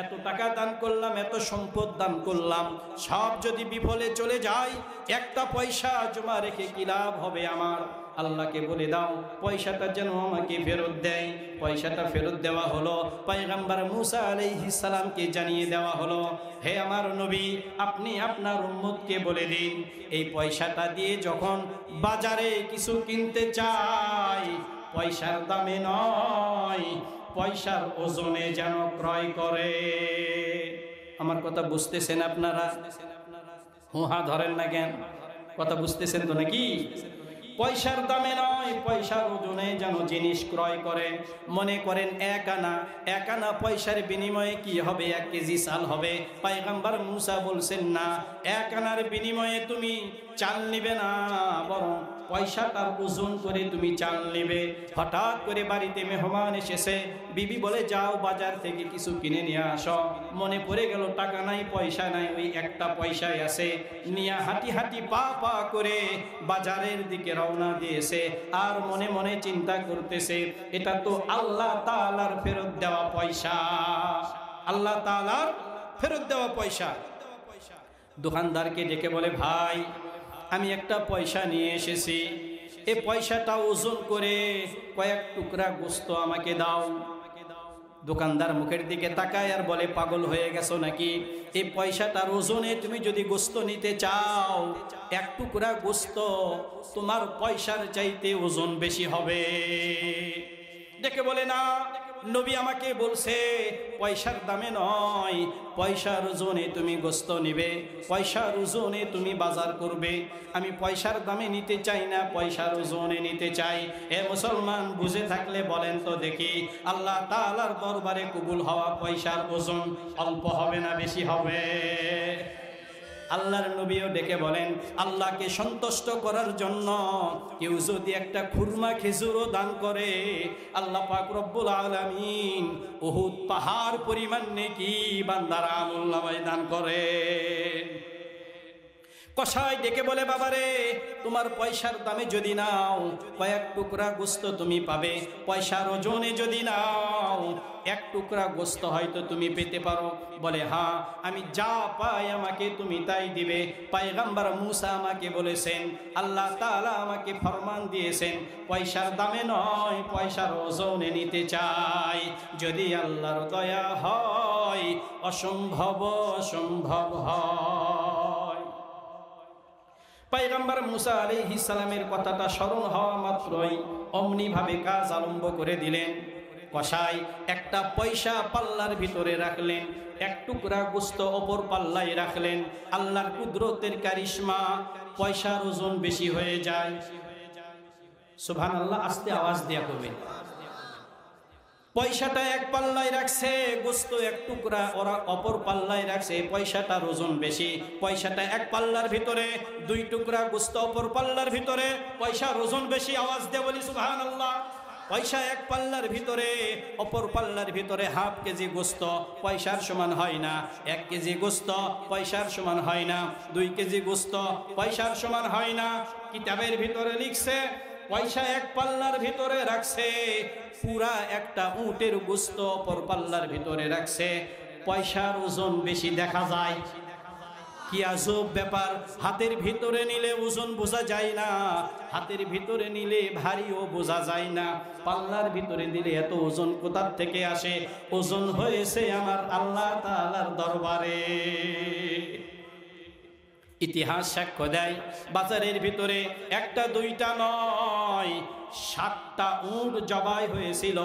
এত টাকা দান করলাম, এত সম্পদ দান করলাম, সব যদি বিফলে চলে যায়, একটা পয়সা জমা রেখে কি লাভ হবে আমার। আল্লাহকে বলে দাও, পয়সাটা যেন আমাকে ফেরত দেয়। পয়সাটা ফেরত দেওয়া হলো। পয়গম্বর মুসা আলাইহিস সালামকে জানিয়ে দেওয়া হলো, হে আমার নবী, আপনি আপনার উম্মতকে বলে দিন, এই পয়সাটা দিয়ে যখন বাজারে কিছু কিনতে চাই, পয়সার দামে নয়, পয়সার ওজনে যেন ক্রয় করে। আমার কথা বুঝতেছেন আপনারা? হুহা ধরেন না কেন? কথা বুঝতেছেন তো নাকি? পয়সার দামে নয়, পয়সার ওজনে যেন জিনিস ক্রয় করে। মনে করেন এক আনা পয়সার বিনিময়ে কি হবে? 1 কেজি চাল হবে। পয়গম্বর মুসা বলছেন, না, 1 আনার বিনিময়ে তুমি চাল নিবে না, বরং পয়সাটার ওজন করে তুমি চাল নিবে। হঠাৎ করে বাড়িতে মেহমান এসেছে, বিবি বলে, যাও বাজার থেকে কিছু কিনে নিয়ে আসো। মনে পড়ে গেল টাকা নাই, পয়সা নাই, ওই একটা পয়সাই আছে। নিয়ে হাঁটি হাঁটি পা পা করে বাজারের দিকে রওনা দিয়েছে। আর মনে মনে চিন্তা করতেছে, এটা তো আল্লাহ তাআলার ফেরত দেওয়া পয়সা, আল্লাহ তাআলার ফেরত দেওয়া পয়সা। দোকানদারকে ডেকে বলে, ভাই, আমি একটা পয়সা নিয়ে এসেছি, এই পয়সাটা ওজন করে কয়েক টুকরা গোস্ত আমাকে দাও। দোকানদার মুখের দিকে তাকায় আর বলে, পাগল হয়ে গেছো নাকি? এই পয়সাটার ওজনে তুমি যদি গোস্ত নিতে চাও, এক টুকরা গোস্ত তোমার পয়সার চাইতে ওজন বেশি হবে। দেখে বলে, না, নবী আমাকে বলছে পয়সার দামে নয়, পয়সার ওজনে তুমি গোস্ত নিবে, পয়সার ওজনে তুমি বাজার করবে। আমি পয়সার দামে নিতে চাই না, পয়সার ওজনে নিতে চাই। এ মুসলমান, বুঝে থাকলে বলেন তো দেখি, আল্লাহ তাআলার দরবারে কবুল হওয়া পয়সার ওজন অল্প হবে না বেশি হবে? আল্লাহর নবীও ডেকে বলেন, আল্লাহকে সন্তুষ্ট করার জন্য কেউ যদি একটা খুরমা খেজুরও দান করে, আল্লাহ পাক রব্বুল আলামিন উহুদ পাহাড় পরিমাণ নেকি বান্দার আমলনামায় দান করে। কসাই ডেকে বলে, বাবারে, তোমার পয়সার দামে যদি নাও, কয়েক টুকরা গোস্ত তুমি পাবে। পয়সার ওজনে যদি নাও, এক টুকরা গোস্ত হয়তো তুমি পেতে পারো। বলে, হ্যাঁ, আমি যা পাই আমাকে তুমি তাই দিবে। পয়গম্বর মুসা আমাকে বলেছেন, আল্লাহ তাআলা আমাকে ফরমান দিয়েছেন, পয়সার দামে নয়, পয়সার ওজনে নিতে চাই। যদি আল্লাহর দয়া হয়, অসম্ভব সম্ভব হয়। পয়গম্বর মুসা আলাইহিস সালামের কথাটা স্মরণ হওয়া মাত্রই অমনি ভাবে কাজ আরম্ভ করে দিলেন। কসাই একটা পয়সা পাল্লার ভিতরে রাখলেন, এক টুকরা গোস্ত অপর পাল্লায় রাখলেন। আল্লাহর কুদরতের কারিশমা, পয়সার ওজন বেশি হয়ে যায়। সুবহানাল্লাহ, আস্তে আওয়াজ দেয়া করবেন। পয়সাটা এক পাল্লায় রাখছে, গোস্ত এক টুকরা ওরা অপর পাল্লায় রাখছে, পয়সাটার ওজন বেশি। পয়সাটা এক পাল্লার ভিতরে, দুই টুকরা গোস্ত অপর পাল্লার ভিতরে, পয়সার ওজন বেশি। আওয়াজ দিয়ে বলি সুবহানাল্লাহ। পয়সা এক পাল্লার ভিতরে, অপর পাল্লার ভিতরে হাফ কেজি গোস্ত, পয়সার সমান হয় না। 1 কেজি গোস্ত পয়সার সমান হয় না। 2 কেজি গোস্ত পয়সার সমান হয় না। কিতাবের ভিতরে লিখছে, পয়সা এক পাল্লার ভিতরে রাখছে, পুরা একটা উটের গোস্ত অপর পাল্লার ভিতরে রাখছে, পয়সার ওজন বেশি দেখা যায়। কি আজব ব্যাপার! হাতের ভিতরে নিলে ওজন বোঝা যায় না, হাতের ভিতরে নিলে ভারীও বোঝা যায় না, পাল্লার ভিতরে দিলে এত ওজন কোথা থেকে আসে? ওজন হয়েছে আমার আল্লাহ তাআলার দরবারে। ইতিহাস সাক্ষ্য দেয়, বাজারের ভিতরে একটা দুইটা নয়, 7টা উট জবাই হয়েছিল।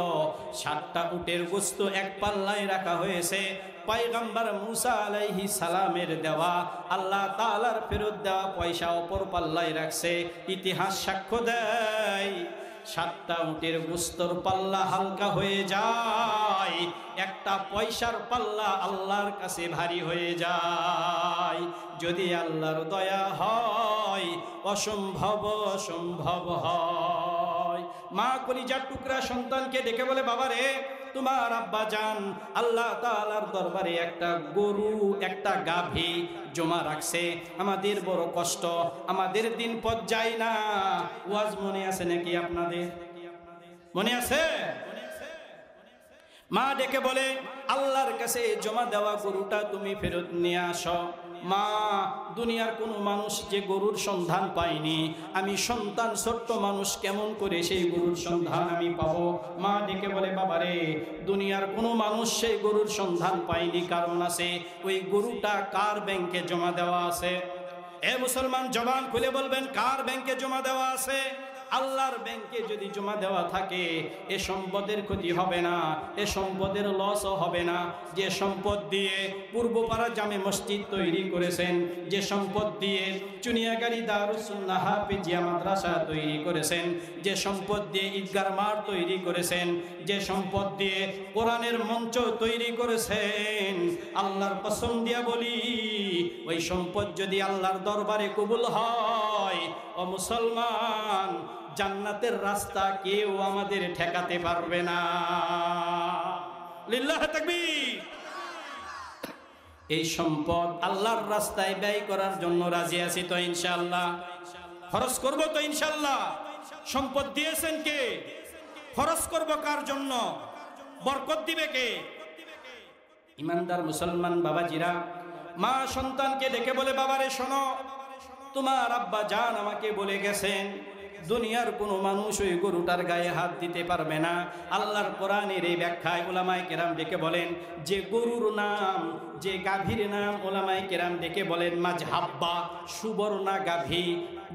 7টা উটের গোস্ত এক পাল্লায় রাখা হয়েছে। পয়গম্বর মুসা আলাইহিস সালামের দেওয়া, আল্লাহ তাআলার ফেরত দেওয়া পয়সা অপর পাল্লায় রাখছে। ইতিহাস সাক্ষ্য দেয়, 7টা উটের গোস্তর পাল্লা হালকা হয়ে যায়, একটা পয়সার পাল্লা আল্লাহর কাছে ভারী হয়ে যায়। যদি আল্লাহর দয়া হয়, অসম্ভব সম্ভব হয়। মা কলিজার টুকরা সন্তানকে ডেকে বলে, বাবা রে, তোমার আব্বা জান আল্লাহ তাআলার দরবারে একটা গরু, একটা গাভী জমা রাখছে। আমাদের বড় কষ্ট, আমাদের দিন পথ যায় না। ওয়াজ মনে আছে নাকি আপনাদের? মনে আছে? মা ডেকে বলে, আল্লাহর কাছে জমা দেওয়া গরুটা তুমি ফেরত নিয়ে আসো। মা, দুনিয়ার কোনো মানুষ যে গরুর সন্ধান পায়নি, আমি সন্তান ছোট্ট মানুষ কেমন করে সেই গরুর সন্ধান আমি পাবো? মা ডেকে বলে, বাবারে, দুনিয়ার কোনো মানুষ সেই গরুর সন্ধান পায়নি, কারণ আছে, ওই গরুটা কার ব্যাংকে জমা দেওয়া আছে? এ মুসলমান, জবান খুলে বলবেন, কার ব্যাংকে জমা দেওয়া আছে? আল্লাহর ব্যাংকে যদি জমা দেওয়া থাকে, এ সম্পদের ক্ষতি হবে না, এ সম্পদের লসও হবে না। যে সম্পদ দিয়ে পূর্বপাড়া জামে মসজিদ তৈরি করেছেন, যে সম্পদ দিয়ে চুনিয়াগাড়ি দারুস সুন্নাহ হাফেজিয়া মাদ্রাসা তৈরি করেছেন, যে সম্পদ দিয়ে ঈদগাহ মাঠ তৈরি করেছেন, যে সম্পদ দিয়ে কোরআনের মঞ্চ তৈরি করেছেন, আল্লাহর কসম দিয়া বলি, ওই সম্পদ যদি আল্লাহর দরবারে কবুল হয়, ও মুসলমান, জান্নাতের রাস্তা কেউ আমাদের ঠেকাতে পারবে না। লিল্লাহ তাকবীর। এই সম্পদ আল্লাহর রাস্তায় ব্যয় করার জন্য রাজি আছি তো ইনশাআল্লাহ? খরচ করব তো ইনশাআল্লাহ? সম্পদ দিয়েছেন কে? খরচ করব কার জন্য? বরকত দিবে কে? ইমানদার মুসলমান বাবাজিরা, মা সন্তানকে ডেকে বলে, বাবারে শোনো, তোমার আব্বা জান আমাকে বলে গেছেন, দুনিয়ার কোনো মানুষ ওই গরুটার গায়ে হাত দিতে পারবে না। আল্লাহর কোরআনের এই ব্যাখ্যায় উলামায়ে কেরাম ডেকে বলেন যে গরুর নাম, যে গাভীর নাম উলামায়ে কেরাম ডেকে বলেন মাজহাব্বা, সুবর্ণা গাভী,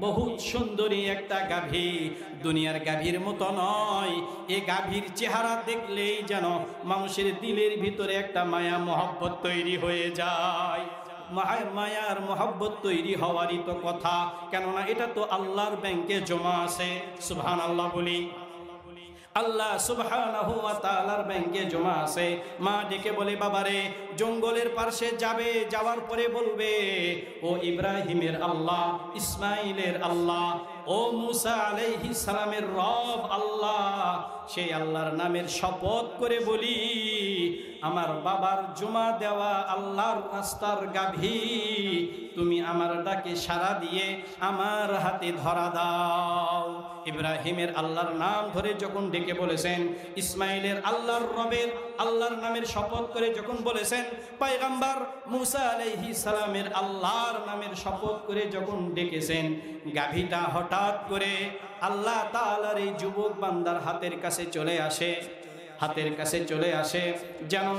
বহুত সুন্দরী একটা গাভী, দুনিয়ার গাভীর মতো নয়। এই গাভীর চেহারা দেখলেই যেন মানুষের দিলের ভিতরে একটা মায়া মহব্বত তৈরি হয়ে যায়। মায়ার মহব্বত তৈরি হওয়ারই তো কথা, কেননা এটা তো আল্লাহর ব্যাংকে জমা আছে। সুবহানাল্লাহ বলি, আল্লাহ সুবহানাহু ওয়া তাআলার ব্যাংকে জমা আছে। মা ডেকে বলে বাবারে, জঙ্গলের পাশে যাবে, যাওয়ার পরে বলবে ও ইব্রাহিমের আল্লাহ, ইসমাইলের আল্লাহ, ও মুসা আলাইহিস সালামের রব আল্লাহ, সেই আল্লাহর নামের শপথ করে বলি আমার বাবার জমা দেওয়া আল্লাহর রাস্তার গাভী তুমি আমার ডাকে সাড়া দিয়ে আমার হাতে ধরা দাও। ইব্রাহিমের আল্লাহর নাম ধরে যখন ডেকে বলেছেন, ইসমাইলের আল্লাহর রবের আল্লাহর নামের শপথ করে যখন বলেছেন, পয়গম্বর মুসা আলাইহিস সালামের আল্লাহর নামের শপথ করে যখন ডেকেছেন, গাভীটা হঠাৎ করে আল্লাহ তাআলার এই যুবক বান্দার হাতের কাছে চলে আসে, হাতের কাছে চলে আসে। যেমন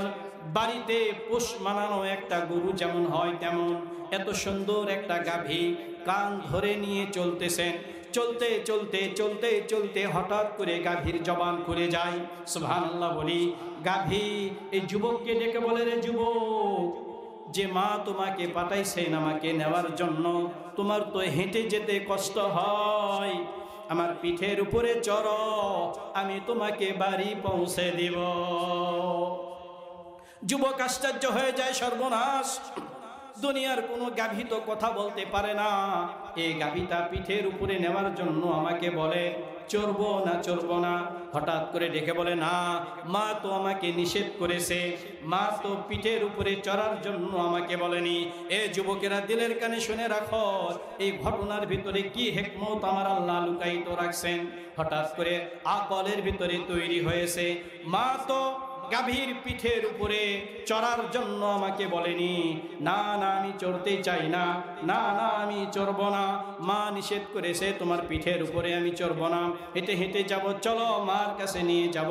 বাড়িতে পোষ মানানো একটা গরু যেমন হয় তেমন এত সুন্দর একটা গাভী কান ধরে নিয়ে চলতেছেন। চলতে চলতে চলতে চলতে হঠাৎ করে গাভীর জবান খুলে যায়। সুবহানাল্লাহ বলি। গাভী এই যুবককে ডেকে বলে, রে যুবক, যে মা তোমাকে পাঠাইছেন আমাকে নেওয়ার জন্য, তোমার তো হেঁটে যেতে কষ্ট হয়, আমার পিঠের উপরে চড়ো, আমি তোমাকে বাড়ি পৌঁছে দিব। যুবক আশ্চর্য হয়ে যায়, সর্বনাশ, দুনিয়ার কোনো গাভী তো কথা বলতে পারে না, এই গাভীটা পিঠের উপরে নেওয়ার জন্য আমাকে বলে চড়বো না চড়বো না। হঠাৎ করে ডেকে বলে, না, মা তো আমাকে নিষেধ করেছে, মা তো পিঠের উপরে চড়ার জন্য আমাকে বলেনি। এ যুবকেরা দিলের কানে শুনে রাখো, এই ঘটনার ভিতরে কি হিকমত আমার আল্লাহ লুকায়িত রাখছেন। হঠাৎ করে আকলের ভিতরে তৈরি হয়েছে, মা তো গাভীর পিঠের উপরে চড়ার জন্য আমাকে বলেনি, না না আমি চড়তে চাই না, না না আমি চড়ব না, মা নিষেধ করেছে তোমার পিঠের উপরে আমি চড়ব না, হেঁটে হেঁটে যাব, চলো মার কাছে নিয়ে যাব।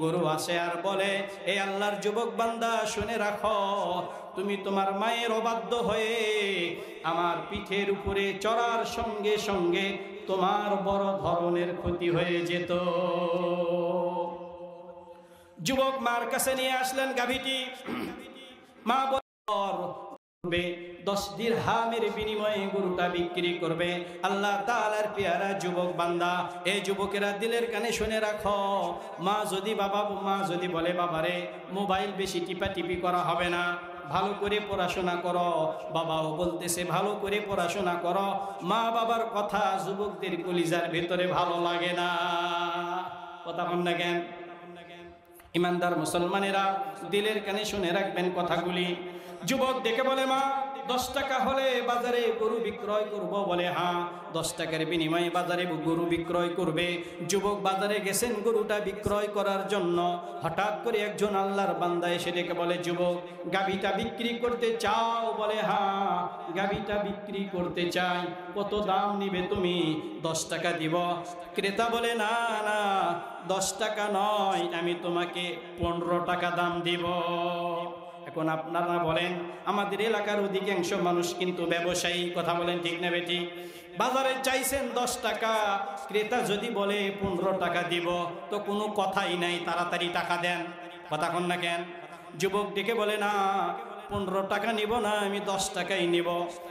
গরু আসে আর বলে, এ আল্লাহর যুবক বান্দা শুনে রাখো, তুমি তোমার মায়ের অবাধ্য হয়ে আমার পিঠের উপরে চড়ার সঙ্গে সঙ্গে তোমার বড় ধরনের ক্ষতি হয়ে যেত। যুবক মার কাছে নিয়ে আসলেন গাভীটি। মা বলবে 10 দিরহামের বিনিময়ে গরুটা বিক্রি করবে। আল্লাহ তাআলার পেয়ারা যুবক বান্দা, এই যুবকেরা দিলের কানে শুনে রাখো, মা যদি বলে বাবারে মোবাইল বেশি টিপাটিপি করা হবে না, ভালো করে পড়াশোনা করো, বাবাও বলতেছে ভালো করে পড়াশোনা করো, মা বাবার কথা যুবকদের কলিজার ভেতরে ভালো লাগে না। কথা বল না কেন? ইমানদার মুসলমানেরা দিলের কানে শুনে রাখবেন কথাগুলি। যুবক ডেকে বলে, মা 10 টাকা হলে বাজারে গরু বিক্রয় করব। বলে, হ্যাঁ 10 টাকার বিনিময়ে বাজারে গরু বিক্রয় করবে। যুবক বাজারে গেছেন গরুটা বিক্রয় করার জন্য। হঠাৎ করে একজন আল্লাহর বান্দা এসে ডেকে বলে, যুবক গাভীটা বিক্রি করতে চাও? বলে, হ্যাঁ গাভীটা বিক্রি করতে চাই। কত দাম নিবে তুমি? 10 টাকা দিব। ক্রেতা বলে, না না 10 টাকা নয়, আমি তোমাকে 15 টাকা দাম দিব। এখন আপনারা বলেন, আমাদের এলাকার অধিকাংশ মানুষ কিন্তু ব্যবসায়ী, কথা বলেন ঠিক না বেটি? বাজারে চাইছেন 10 টাকা, ক্রেতা যদি বলে 15 টাকা দিব তো কোনো কথাই নাই, তাড়াতাড়ি টাকা দেন। কথা কন না কেন? যুবক ডেকে বলে, না 15 টাকা নিব না, আমি 10 টাকাই নিব।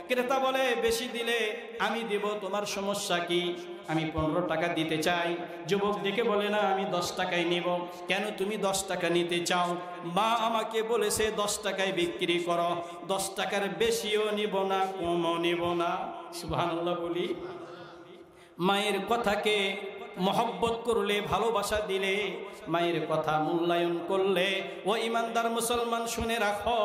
ক্রেতা বলে, বেশি দিলে আমি দিব, তোমার সমস্যা কি? আমি 15 টাকা দিতে চাই। যুবক ডেকে বলে, না আমি 10 টাকাই নিব। কেন তুমি 10 টাকা নিতে চাও? মা আমাকে বলেছে 10 টাকায় বিক্রি করো, 10 টাকার বেশিও নিব না, কমও নিব না। সুবহানাল্লাহ বলি। মায়ের কথাকে মহব্বত করলে, ভালোবাসা দিলে, মায়ের কথা মূল্যায়ন করলে, ও ইমানদার মুসলমান শুনে রাখো,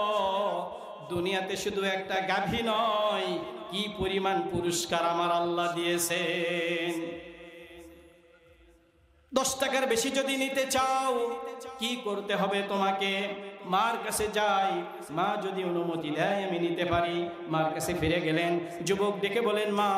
দুনিয়াতে শুধু একটা গাভী নয়, কি পরিমাণ পুরস্কার আমার আল্লাহ দিয়েছেন। 10 টাকার বেশি যদি নিতে চাও কি করতে হবে তোমাকে? মার কাছে যাই, মা যদি অনুমতি দেয় আমি নিতে পারি। মার কাছে ফিরে গেলেন, যুবক ডেকে বলেন, মা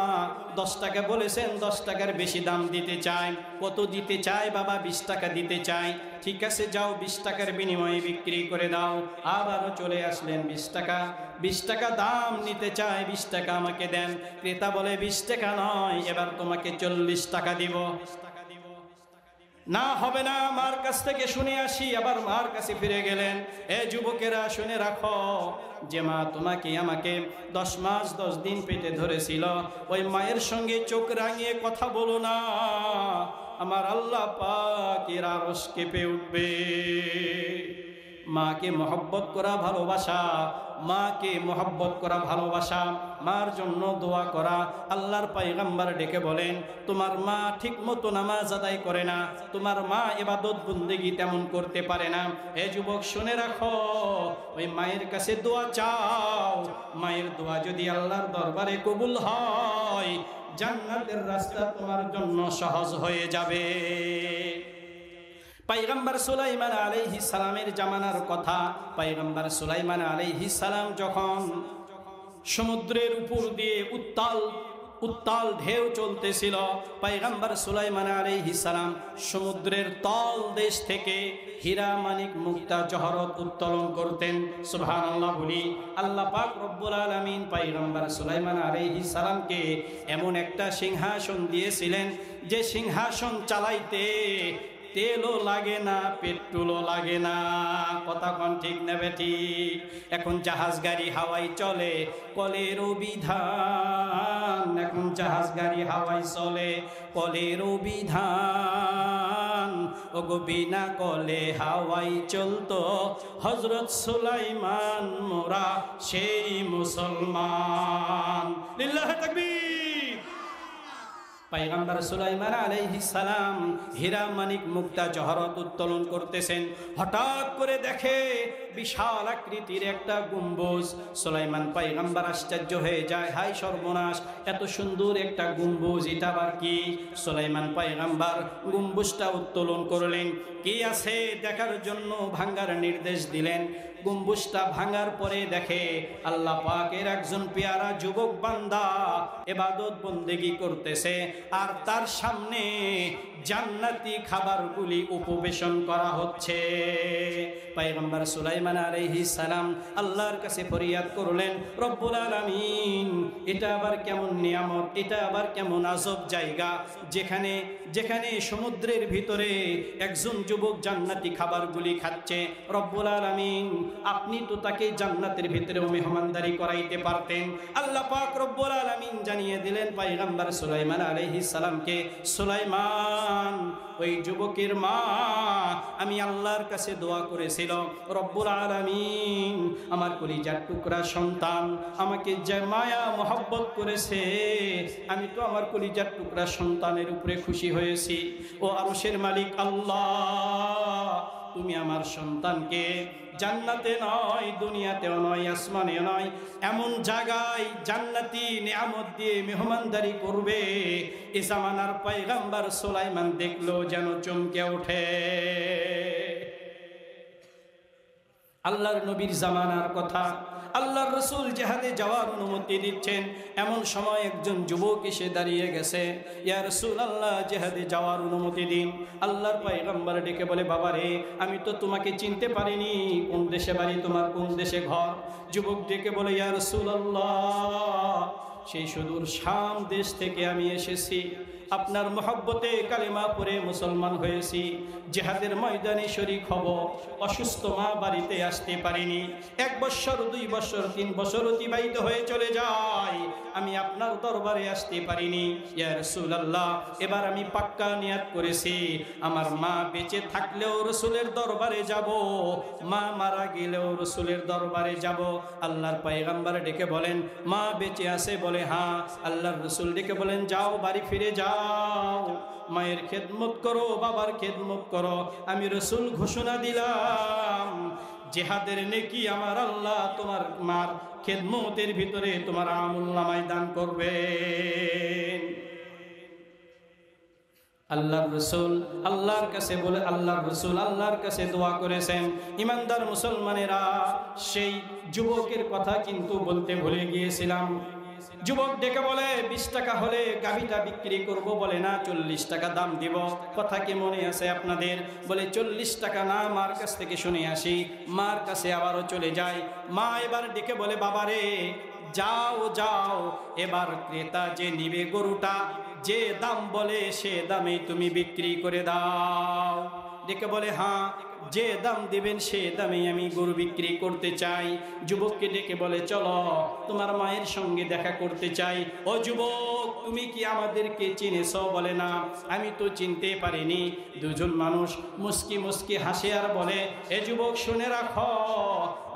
10 টাকা বলেছেন, 10 টাকার বেশি দাম দিতে চাই। কত দিতে চাই বাবা? 20 টাকা দিতে চাই। ঠিক আছে, যাও 20 টাকার বিনিময়ে বিক্রি করে দাও। আবারও চলে আসলেন, 20 টাকা দাম নিতে চাই, 20 টাকা আমাকে দেন। ক্রেতা বলে 20 টাকা নয়, এবার তোমাকে 40 টাকা দিব। না, হবে না, মার কাছ থেকে শুনে আসি। আবার মার কাছে ফিরে গেলেন। এ যুবকেরা, শুনে রাখো, যে মা তোমাকে আমাকে 10 মাস 10 দিন পেটে ধরেছিল, ওই মায়ের সঙ্গে চোখ রাঙিয়ে কথা বলো না, আমার আল্লাহ পাকের আরশ কেঁপে উঠবে। মাকে মহব্বত করা ভালোবাসা, মাকে মহব্বত করা ভালোবাসা, মার জন্য দোয়া করা। আল্লাহর পয়গম্বর ডেকে বলেন, তোমার মা ঠিক মতো নামাজ আদায় করে না, তোমার মা ইবাদত বন্দেগী তেমন করতে পারে না। হে যুবক, শুনে রাখো, ওই মায়ের কাছে দোয়া চাও। মায়ের দোয়া যদি আল্লাহর দরবারে কবুল হয়, জান্নাতের রাস্তা তোমার জন্য সহজ হয়ে যাবে। পয়গম্বর সুলাইমান আলাইহিস সালামের জামানার কথা। পয়গম্বর সুলাইমান আলাইহিস সালাম যখন সমুদ্রের উপর দিয়ে উত্তাল ঢেউ চলতেছিল, পয়গম্বর সুলাইমান আলাইহিস সালাম সমুদ্রের তল দেশ থেকে হীরা, মানিক, মুক্তা, জহরত উত্তোলন করতেন। সুবহানাল্লাহ বলি। আল্লাহ পাক রব্বুল আলামিন পয়গম্বর সুলাইমান আলাইহিস সালামকে এমন একটা সিংহাসন দিয়েছিলেন, যে সিংহাসন চালাইতে তেলও লাগে না, পেট্রোলও লাগে না। কথা কোন ঠিক নেবে ঠিক? এখন জাহাজ গাড়ি হাওয়াই চলে, কলের বিধান। এখন জাহাজ গাড়ি হাওয়াই চলে, কলের বিধান। ওগো বিনা কলে হাওয়াই চলতো, হযরত সুলাইমান মোরা সেই মুসলমান। লিল্লাহি তাকবীর। পয়গম্বর সুলাইমান আলাইহিস সালাম হীরা, মানিক, মুক্তা, জহরত উত্তোলন করতেছেন। হঠাৎ করে দেখে বিশাল আকৃতির একটা গম্বুজ। সুলাইমান পয়গম্বর আশ্চর্য হয়ে যায়, হায় সর্বনাশ, এত সুন্দর একটা গম্বুজ, এটা আবার কি? সুলাইমান পয়গম্বর গম্বুজটা উত্তোলন করলেন। কি আছে দেখার জন্য ভাঙার নির্দেশ দিলেন। গম্বুজটা ভাঙার পরে দেখে আল্লাহ পাকের একজন পেয়ারা যুবক বান্দা ইবাদত বন্দেগী করতেছে, আর তার সামনে জান্নাতি খাবারগুলি উপবেশন করা হচ্ছে। পয়গম্বর সুলাইমান আলাইহিস সালাম আল্লাহর কাছে ফরিয়াদ করলেন, রব্বুল আলামিন, এটা আবার কেমন নিয়ামত, এটা আবার কেমন আজব জায়গা, যেখানে সমুদ্রের ভিতরে একজন যুবক জান্নাতি খাবারগুলি খাচ্ছে। রব্বুল আলামিন, আপনি তো তাকে জান্নাতের ভিতরে মেহমানদারি করাইতে পারতেন। আল্লাহ পাক রব্বুল আলামিন জানিয়ে দিলেন পয়গম্বর সুলাইমান আলাইহিস সালামকে, সুলাইমান, ওই যুবকের মা আমি আল্লাহর কাছে দোয়া করেছিল, রব্বুল আলামিন আমার কলিজার টুকরা সন্তান আমাকে যে মায়া মহব্বত করেছে, আমি তো আমার কলিজার টুকরা সন্তানের উপরে খুশি হয়েছি। ও আরশের মালিক আল্লাহ, তুমি আমার সন্তানকে জান্নাতে নয়, দুনিয়াতেও নয়, আসমানেও নয়, এমন জায়গায় জান্নাতি নিয়ামত দিয়ে মেহমানদারি করবে, এ জামানার পয়গম্বর সুলাইমান দেখলো যেন চমকে ওঠে। আল্লাহর নবীর জামানার কথা। আল্লাহর রাসূল জিহাদে যাওয়ার অনুমতি দিচ্ছেন, এমন সময় একজন যুবক এসে দাঁড়িয়ে গেছে, ইয়া রাসূলুল্লাহ, জিহাদে যাওয়ার অনুমতি দিন। আল্লাহর পয়গম্বর ডেকে বলে, বাবা রে, আমি তো তোমাকে চিনতে পারিনি, কোন দেশে বাড়ি তোমার, কোন দেশে ঘর? যুবক ডেকে বলে, ইয়া রাসূলুল্লাহ, সেই সুদূর শাম দেশ থেকে আমি এসেছি, আপনার মহব্বতে কালেমা পড়ে মুসলমান হয়েছি, জিহাদের ময়দানে শরীক হব। অসুস্থ মা বাড়িতে আসতে পারিনি, 1 বছর 2 বছর 3 বছর অতিবাহিত হয়ে চলে যায়, আমি আপনার দরবারে আসতে পারিনি। ইয়া রাসূলুল্লাহ, এবার আমি পাক্কা নিয়াত করেছি, আমার মা বেঁচে থাকলেও রাসূলের দরবারে যাব, মা মারা গেলেও রাসূলের দরবারে যাব। আল্লাহর পয়গম্বর ডেকে বলেন, মা বেঁচে আছে? বলে হ্যাঁ। আল্লাহর রাসূল ডেকে বলেন, যাও, বাড়ি ফিরে যাও, মায়ের খেদমত করো, বাবার খেদমত করো। আমি রাসূল ঘোষণা দিলাম, জিহাদের নেকি আমার আল্লাহ তোমার মার খেদমতের ভিতরে তোমার আমুল নামায় দান করবেন। আল্লাহর রসুল আল্লাহর কাছে বলে আল্লাহর রসুল আল্লাহর কাছে দোয়া করেছেন। ইমানদার মুসলমানেরা, সেই যুবকের কথা কিন্তু বলতে ভুলে গিয়েছিলাম। যুবক ডেকে বলে 20 টাকা হলে গাভীটা বিক্রি করব, বলে না 40 টাকা দাম দিব। কথা কি মনে আছে আপনাদের? বলে 40 টাকা না, মার কাছ থেকে শুনে আসি। মার কাছে আবারও চলে যায়। মা এবার ডেকে বলে, বাবারে যাও যাও, এবার ক্রেতা যে নিবে গরুটা, যে দাম বলে সে দামে তুমি বিক্রি করে দাও। ডেকে বলে, হ্যাঁ যে দাম দিবেন সে দামে আমি গরু বিক্রি করতে চাই। যুবককে ডেকে বলে, চলো তোমার মায়ের সঙ্গে দেখা করতে চাই। ও যুবক, তুমি কি আমাদেরকে চিনেছ? বলে না, আমি তো চিনতে পারিনি। দুজন মানুষ মুস্কি মুস্কি হাসে আর বলে, এ যুবক শুনে রাখো,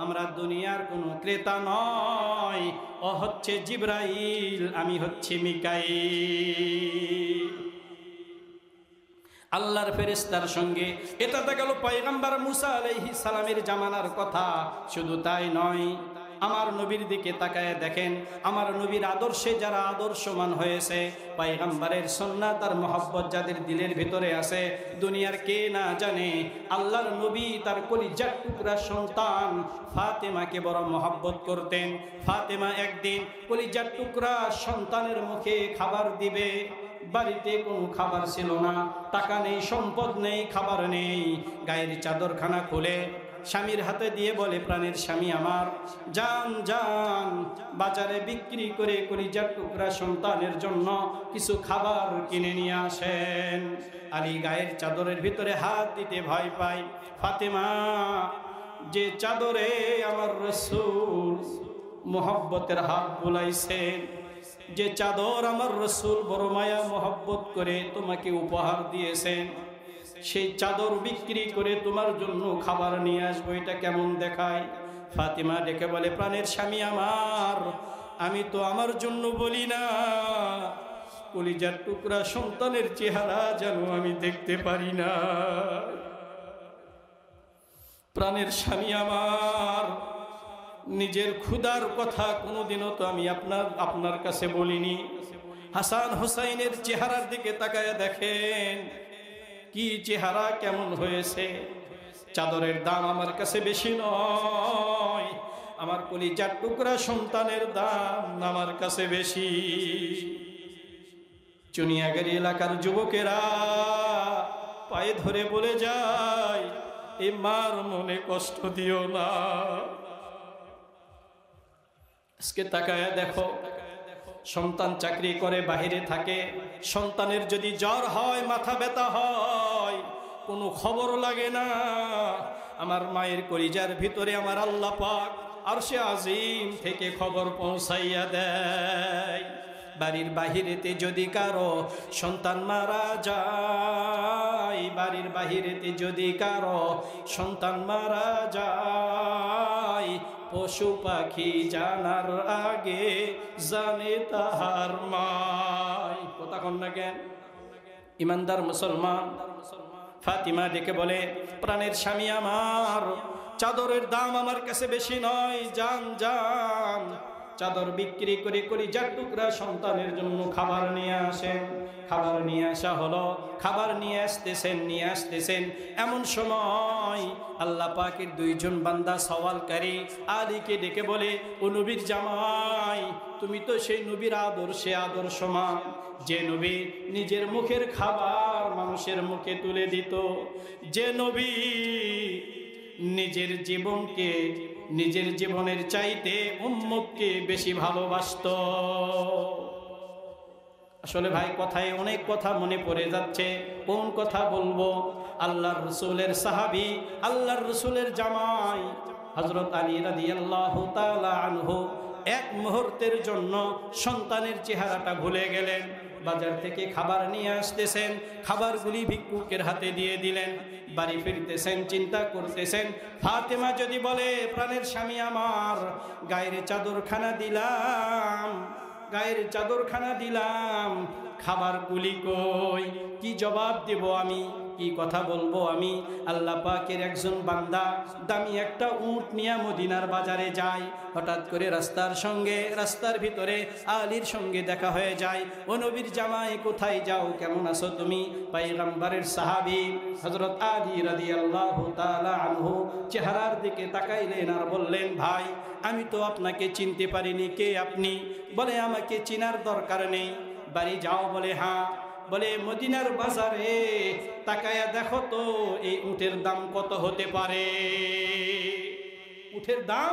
আমরা দুনিয়ার কোনো ক্রেতা নয়। ও হচ্ছে জিবরাইল, আমি হচ্ছে মিকাইল, আল্লাহর ফেরেশতার সঙ্গে। এটা তো গেল পয়গম্বর মুসা আলাইহিস সালামের জামানার কথা। শুধু তাই নয়, আমার নবীর দিকে তাকায় দেখেন, আমার নবীর আদর্শে যারা আদর্শমান হয়েছে, পয়গম্বরের সুন্নাত আর মহব্বত যাদের দিলের ভিতরে আছে, দুনিয়ার কে না জানে আল্লাহর নবী তার কলিজার টুকরা সন্তান ফাতেমাকে বড় মহব্বত করতেন। ফাতেমা একদিন কলিজার টুকরা সন্তানের মুখে খাবার দিবে। বাড়িতে কোনো খাবার ছিল না, টাকা নেই, সম্পদ নেই, খাবার নেই। গায়ের চাদরখানা খুলে স্বামীর হাতে দিয়ে বলে, প্রাণের স্বামী আমার, যান যান বাজারে বিক্রি করে কলিজার টুকরা সন্তানের জন্য কিছু খাবার কিনে নিয়ে আসেন। আলী গায়ের চাদরের ভিতরে হাত দিতে ভয় পায়। ফাতেমা যে চাদরে আমার রাসূল মোহব্বতের হাত বুলাইছেন, যে চাদর আমার রাসূল বড় মায়া মোহব্বত করে তোমাকে উপহার দিয়েছেন, সেই চাদর বিক্রি করে তোমার জন্য খাবার নিয়ে আসবো, এটা কেমন দেখায়? ফাতেমা ডেকে বলে, প্রাণের স্বামী আমার, আমি তো আমার জন্য বলি না, কলিজার টুকরা সন্তানের চেহারা যেন আমি দেখতে পারি না। প্রাণের স্বামী আমার, নিজের ক্ষুধার কথা কোনোদিনও তো আমি আপনার কাছে বলিনি। হাসান হোসাইনের চেহারার দিকে তাকায় দেখেন, কি চেহারা, কেমন হয়েছে। চাদরের দাম আমার কাছে বেশি নয়, আমার কলিজার টুকরা সন্তানের দাম আমার কাছে বেশি। চুনিয়াগাড়ি এলাকার যুবকেরা পায়ে ধরে বলে যায়, এই মার মনে কষ্ট দিও না। আজকে তাকায় দেখো, সন্তান চাকরি করে বাহিরে থাকে, সন্তানের যদি জ্বর হয়, মাথা ব্যথা হয়, কোনো খবর লাগে না। আমার মায়ের কলিজার ভিতরে আমার আল্লাহ পাক আরশে আজিম থেকে খবর পৌঁছাইয়া দেয়। বাড়ির বাহিরেতে যদি কারো সন্তান মারা যায়, বাড়ির বাহিরেতে যদি কারো সন্তান মারা যায়, পশু পাখি জানার আগে জানে তাহার মাই। কথা কন না কেন? ইমানদার মুসলমান, ফাতিমা ডেকে বলে, প্রাণের স্বামী আমার, চাদরের দাম আমার কাছে বেশি নয়, যান যান চাদর বিক্রি করে কলিজার টুকরা সন্তানের জন্য খাবার নিয়ে আসেন। খাবার নিয়ে আসা হলো, খাবার নিয়ে আসতেছেন। এমন সময় আল্লাহ পাকের দুইজন বান্দা সওয়ালকারী আলীকে ডেকে বলে, ও নবীর জামাই, তুমি তো সেই নবীর আদর্শমান, যে নবী নিজের মুখের খাবার মানুষের মুখে তুলে দিত, যে নবী নিজের জীবনকে নিজের জীবনের চাইতে উম্মতকে বেশি ভালোবাসত। আসলে ভাই, কথায় অনেক কথা মনে পড়ে যাচ্ছে, কোন কথা বলবো? আল্লাহর রাসূলের সাহাবী, আল্লাহর রাসূলের জামাই হযরত আলী রাদিয়াল্লাহু তাআলা আনহু এক মুহূর্তের জন্য সন্তানের চেহারাটা ভুলে গেলেন। বাজার থেকে খাবার নিয়ে আসতেছেন, খাবারগুলি ভিক্ষুকের হাতে দিয়ে দিলেন। বাড়ি ফিরতেছেন, চিন্তা করতেছেন, ফাতেমা যদি বলে, প্রাণের স্বামী আমার, গায়ের চাদরখানা দিলাম, খাবারগুলি কই? কি জবাব দেব আমি? কি কথা বলবো আমি, আল্লাহ পাকের একজন বান্দা দামি একটা উট নিয়ে মদিনার বাজারে যায়। হঠাৎ করে রাস্তার ভিতরে আলীর সঙ্গে দেখা হয়ে যায়। ও নবীর জামাই, কোথায় যাও, কেমন আছো তুমি? পয়গম্বরের সাহাবী হযরত আলী রাদিয়াল্লাহু তাআলা আনহু চেহারার দিকে তাকাইলেন আর বললেন, ভাই আমি তো আপনাকে চিনতে পারিনি, কে আপনি? বলে, আমাকে চিনার দরকার নেই, বাড়ি যাও। বলে, হ্যাঁ। বলে, মদিনার বাজারে তাকায়া দেখো তো এই উটের দাম কত হতে পারে, উটের দাম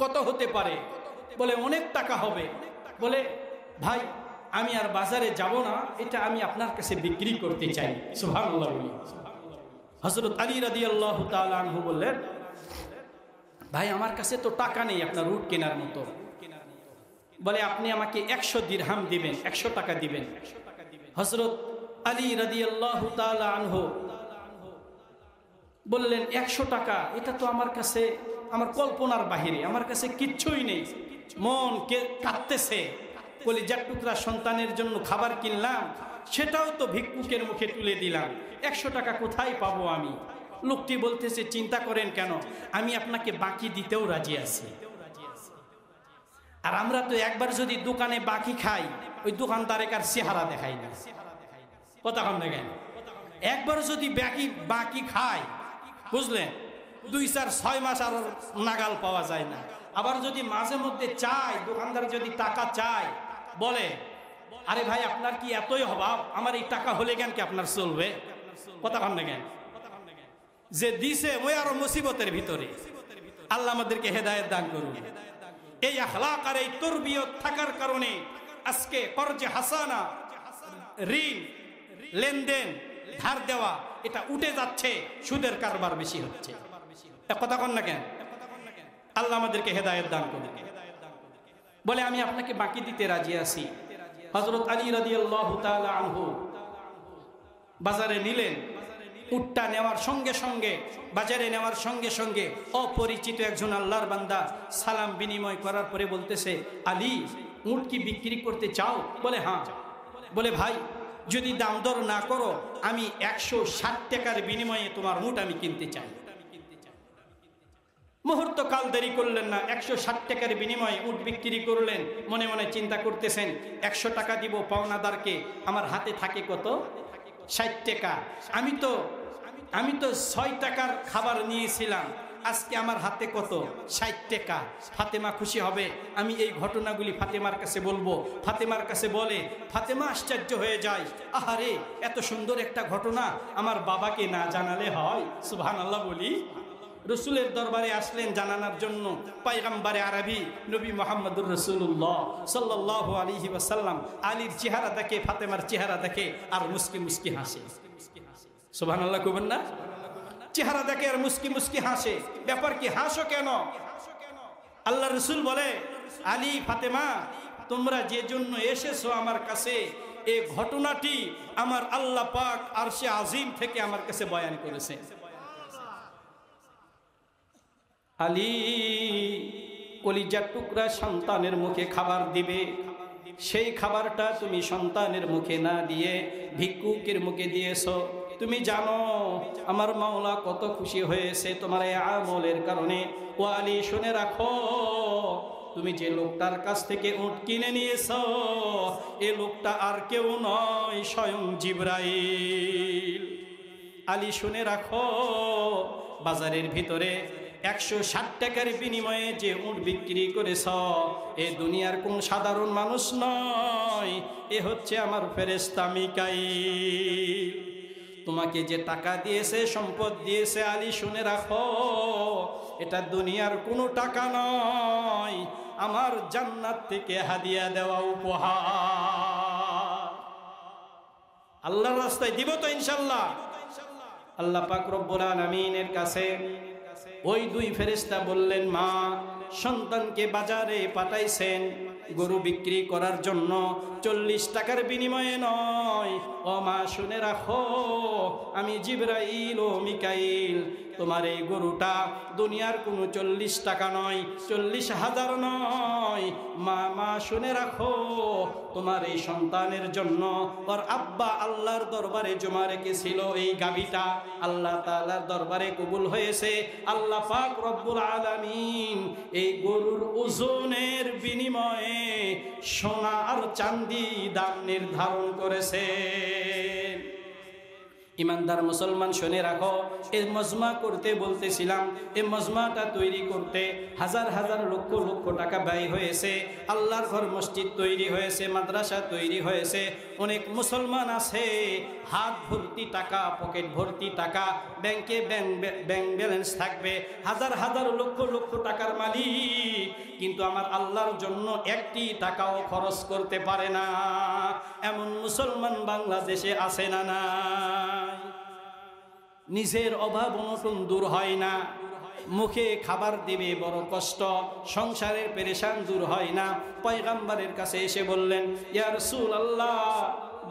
কত হতে পারে? বলে, অনেক টাকা হবে। বলে, ভাই আমি আর বাজারে যাব না, এটা আমি আপনার কাছে বিক্রি করতে চাই। সুবহানাল্লাহ। হযরত আলী রাদিয়াল্লাহু তাআলা আনহু বললেন, ভাই আমার কাছে তো টাকা নেই আপনার উট কেনার মতো। বলে, আপনি আমাকে 100 দিরহাম দিবেন, 100 টাকা দিবেন। হযরত আলী রাদিয়াল্লাহু তাআলা আনহু বললেন, 100 টাকা? এটা তো আমার কাছে, আমার কল্পনার বাহিরে, আমার কাছে কিচ্ছুই নেই। মন কাঁদতেছে, কলিজার টুকরা সন্তানের জন্য খাবার কিনলাম, সেটাও তো ভিক্ষুকের মুখে তুলে দিলাম, 100 টাকা কোথায় পাবো আমি? লোকটি বলতেছে, চিন্তা করেন কেন, আমি আপনাকে বাকি দিতেও রাজি আছি। আর আমরা তো একবার যদি দোকানে বাকি খাই, ওই দোকানদারে কার চেহারা দেখাই না, কথা কম দেখেন। একবার যদি বাকি খাই, বুঝলেন, 2-4-6 মাস আর নাগাল পাওয়া যায় না। আবার যদি মাঝে মধ্যে চাই, দোকানদার যদি টাকা চায়, বলে, আরে ভাই আপনার কি এতই অভাব, আমার এই টাকা হলে কেন কি আপনার চলবে, কথা কম দেখেন। যে দিছে ওই আরো মুসিবতের ভিতরে। আল্লাহ আমাদেরকে হেদায়েত দান করুন। এই আখলাক আর এই তরবিয়ত থাকার কারণে আজকে কর্জে হাসানা, ঋণ, লেনদেন, ধার দেওয়া, এটা উঠে যাচ্ছে, সুদের কারবার বেশি হচ্ছে। কথা কন না কেন? আল্লাহ আমাদেরকে হেদায়েত দান করুন। বলে, আমি আপনাকে বাকি দিতে রাজি আছি। হযরত আলী রাদিয়াল্লাহু তাআলা আনহু বাজারে নিলেন। উটটা নেওয়ার সঙ্গে সঙ্গে, বাজারে নেওয়ার সঙ্গে সঙ্গে অপরিচিত একজন আল্লাহর বান্দা সালাম বিনিময় করার পরে বলতেছে, আলী উট কি বিক্রি করতে চাও? বলে, হ্যাঁ। বলে, ভাই যদি দাম দর না করো, আমি 160 টাকার বিনিময়ে তোমার উট আমি কিনতে চাই। মুহূর্ত কাল দেরি করলেন না, 160 টাকার বিনিময়ে উট বিক্রি করলেন। মনে মনে চিন্তা করতেছেন, 100 টাকা দিব পাওনাদারকে, আমার হাতে থাকে কত? 60 টাকা। আমি তো 6 টাকার খাবার নিয়েছিলাম, আজকে আমার হাতে কত? 60 টাকা। ফাতেমা খুশি হবে, আমি এই ঘটনাগুলি ফাতেমার কাছে বলবো। ফাতেমার কাছে বলে, ফাতেমা আশ্চর্য হয়ে যায়, আহারে এত সুন্দর একটা ঘটনা আমার বাবাকে না জানালে হয়? সুবহানাল্লাহ বলি। রসুলের দরবারে আসলেন জানানোর জন্য পয়গম্বরে আরবি নবী মুহাম্মদুর রাসূলুল্লাহ সাল্লাল্লাহু আলাইহি ওয়াসাল্লাম আলীর চেহারা দেখে, ফাতেমার চেহারা দেখে আর মুস্কি মুস্কি হাসে। সুবহানাল্লাহ কইবেন না? চেহারা দেখে আর মুস্কি মুস্কি হাসে। ব্যাপার কি, হাসো কেন? আল্লাহ রসুল বলে, আলী, ফাতেমা, তোমরা যে জন্য এসেছো আমার কাছে, এই ঘটনাটি আমার আল্লাহ পাক আরশে আজিম থেকে আমার কাছে বয়ান করেছে। আলী কলিজার টুকরা সন্তানের মুখে খাবার দিবে, সেই খাবারটা তুমি সন্তানের মুখে না দিয়ে ভিক্ষুকের মুখে দিয়েছো। তুমি জানো আমার মাওলা কত খুশি হয়েছে তোমার এই আমলের কারণে। ও আলী, শুনে রাখো, তুমি যে লোকটার কাছ থেকে উট কিনে নিয়েছো, এ লোকটা আর কেউ নয়, স্বয়ং জিবরাইল। আলী, শুনে রাখো, বাজারের ভিতরে 160 টাকার বিনিময়ে যে উট বিক্রি করেছ, এ দুনিয়ার কোন সাধারণ মানুষ নয়, এ হচ্ছে আমার ফেরেশতা মিকাইল। তোমাকে যে টাকা দিয়েছে, সম্পদ দিয়েছে, আলী শুনে রাখো, এটা দুনিয়ার কোনো টাকা নয়, আমার জান্নাত থেকে হাদিয়া দেওয়া উপহার। আল্লাহর রাস্তায় দিব তো ইনশাআল্লাহ। আল্লাহ পাক রব্বুল আলামিনের কাছে ওই দুই ফেরেশতা বললেন, মা সন্তানকে বাজারে পাঠাইছেন, গরু বিক্রি করার জন্য 40 টাকার বিনিময়ে নয়। ও মা শুনে রাখো, আমি জিবরাইল ও মিকাইল, তোমার এই গরুটা দুনিয়ার কোনো 40 টাকা নয়, 40,000 নয়। মা শুনে রাখো, তোমার এই সন্তানের জন্য ওর আব্বা আল্লাহর দরবারে জমা রেখেছিল এই গাভীটা, আল্লাহ তাআলার দরবারে কবুল হয়েছে। আল্লাহ পাক রব্বুল আলামিন এই গরুর ওজনের বিনিময়ে সোনা আর চাঁদি দাম নির্ধারণ করেছে। ইমানদার মুসলমান শুনে রাখো, এই মজমা করতে বলতেছিলাম, এই মজমাটা তৈরি করতে হাজার হাজার লক্ষ লক্ষ টাকা ব্যয় হয়েছে। আল্লাহর ঘর মসজিদ তৈরি হয়েছে, মাদ্রাসা তৈরি হয়েছে। অনেক মুসলমান আছে হাত ভর্তি টাকা, পকেট ভর্তি টাকা, ব্যাংকে ব্যাংক ব্যালেন্স থাকবে, হাজার হাজার লক্ষ লক্ষ টাকার মালিক, কিন্তু আমার আল্লাহর জন্য একটি টাকাও খরচ করতে পারে না। এমন মুসলমান বাংলাদেশে আছে না না? নিজের অভাব অনটন দূর হয় না, মুখে খাবার দিবে বড় কষ্ট, সংসারের পেরেশান দূর হয় না। পয়গম্বরের কাছে এসে বললেন, ইয়া রাসূলুল্লাহ,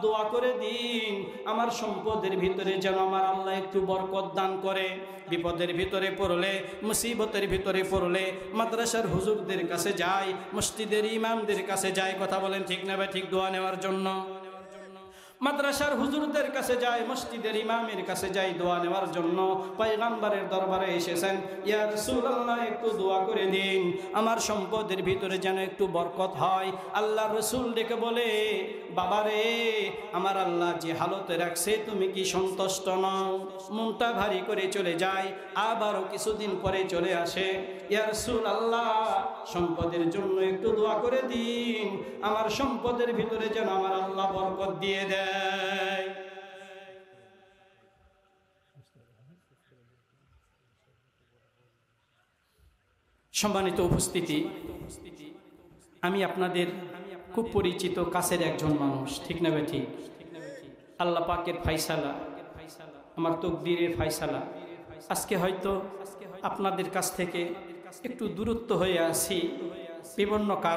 দোয়া করে দিন আমার সম্পদের ভিতরে যেন আমার আল্লাহ একটু বরকত দান করে। বিপদের ভিতরে পড়লে, মুসিবতের ভিতরে পড়লে মাদ্রাসার হুজুরদের কাছে যায়, মসজিদের ইমামদের কাছে যায়, কথা বলেন ঠিক না ভাই? ঠিক দোয়া নেওয়ার জন্য মাদ্রাসার হুজুরদের কাছে যায়, মসজিদের ইমামের কাছে যায় দোয়া নেওয়ার জন্য। পয়গম্বরের দরবারে এসেছেন, ইয়া রাসূলুল্লাহ একটু দোয়া করে দিন আমার সম্পদের ভিতরে যেন একটু বরকত হয়। আল্লাহ রসুল ডেকে বলে, বাবারে, আমার আল্লাহ যে হালতে রাখছে তুমি কি সন্তুষ্ট নও? মনটা ভারী করে চলে যায়, আবারও কিছুদিন পরে চলে আসে, ইয়া রাসূলুল্লাহ সম্পদের জন্য একটু দোয়া করে দিন, আমার সম্পদের ভিতরে যেন আমার আল্লাহ বরকত দিয়ে দেয়। সম্মানিত উপস্থিতি, আমি আপনাদের খুব পরিচিত কাছের একজন মানুষ, ঠিক না ভাই? ঠিক। আল্লাহ পাকের ফায়সালা, আমার তকদিরের ফায়সালা, আজকে হয়তো আপনাদের কাছ থেকে একটু দূরত্ব হয়ে আছি বিভিন্ন কারণে।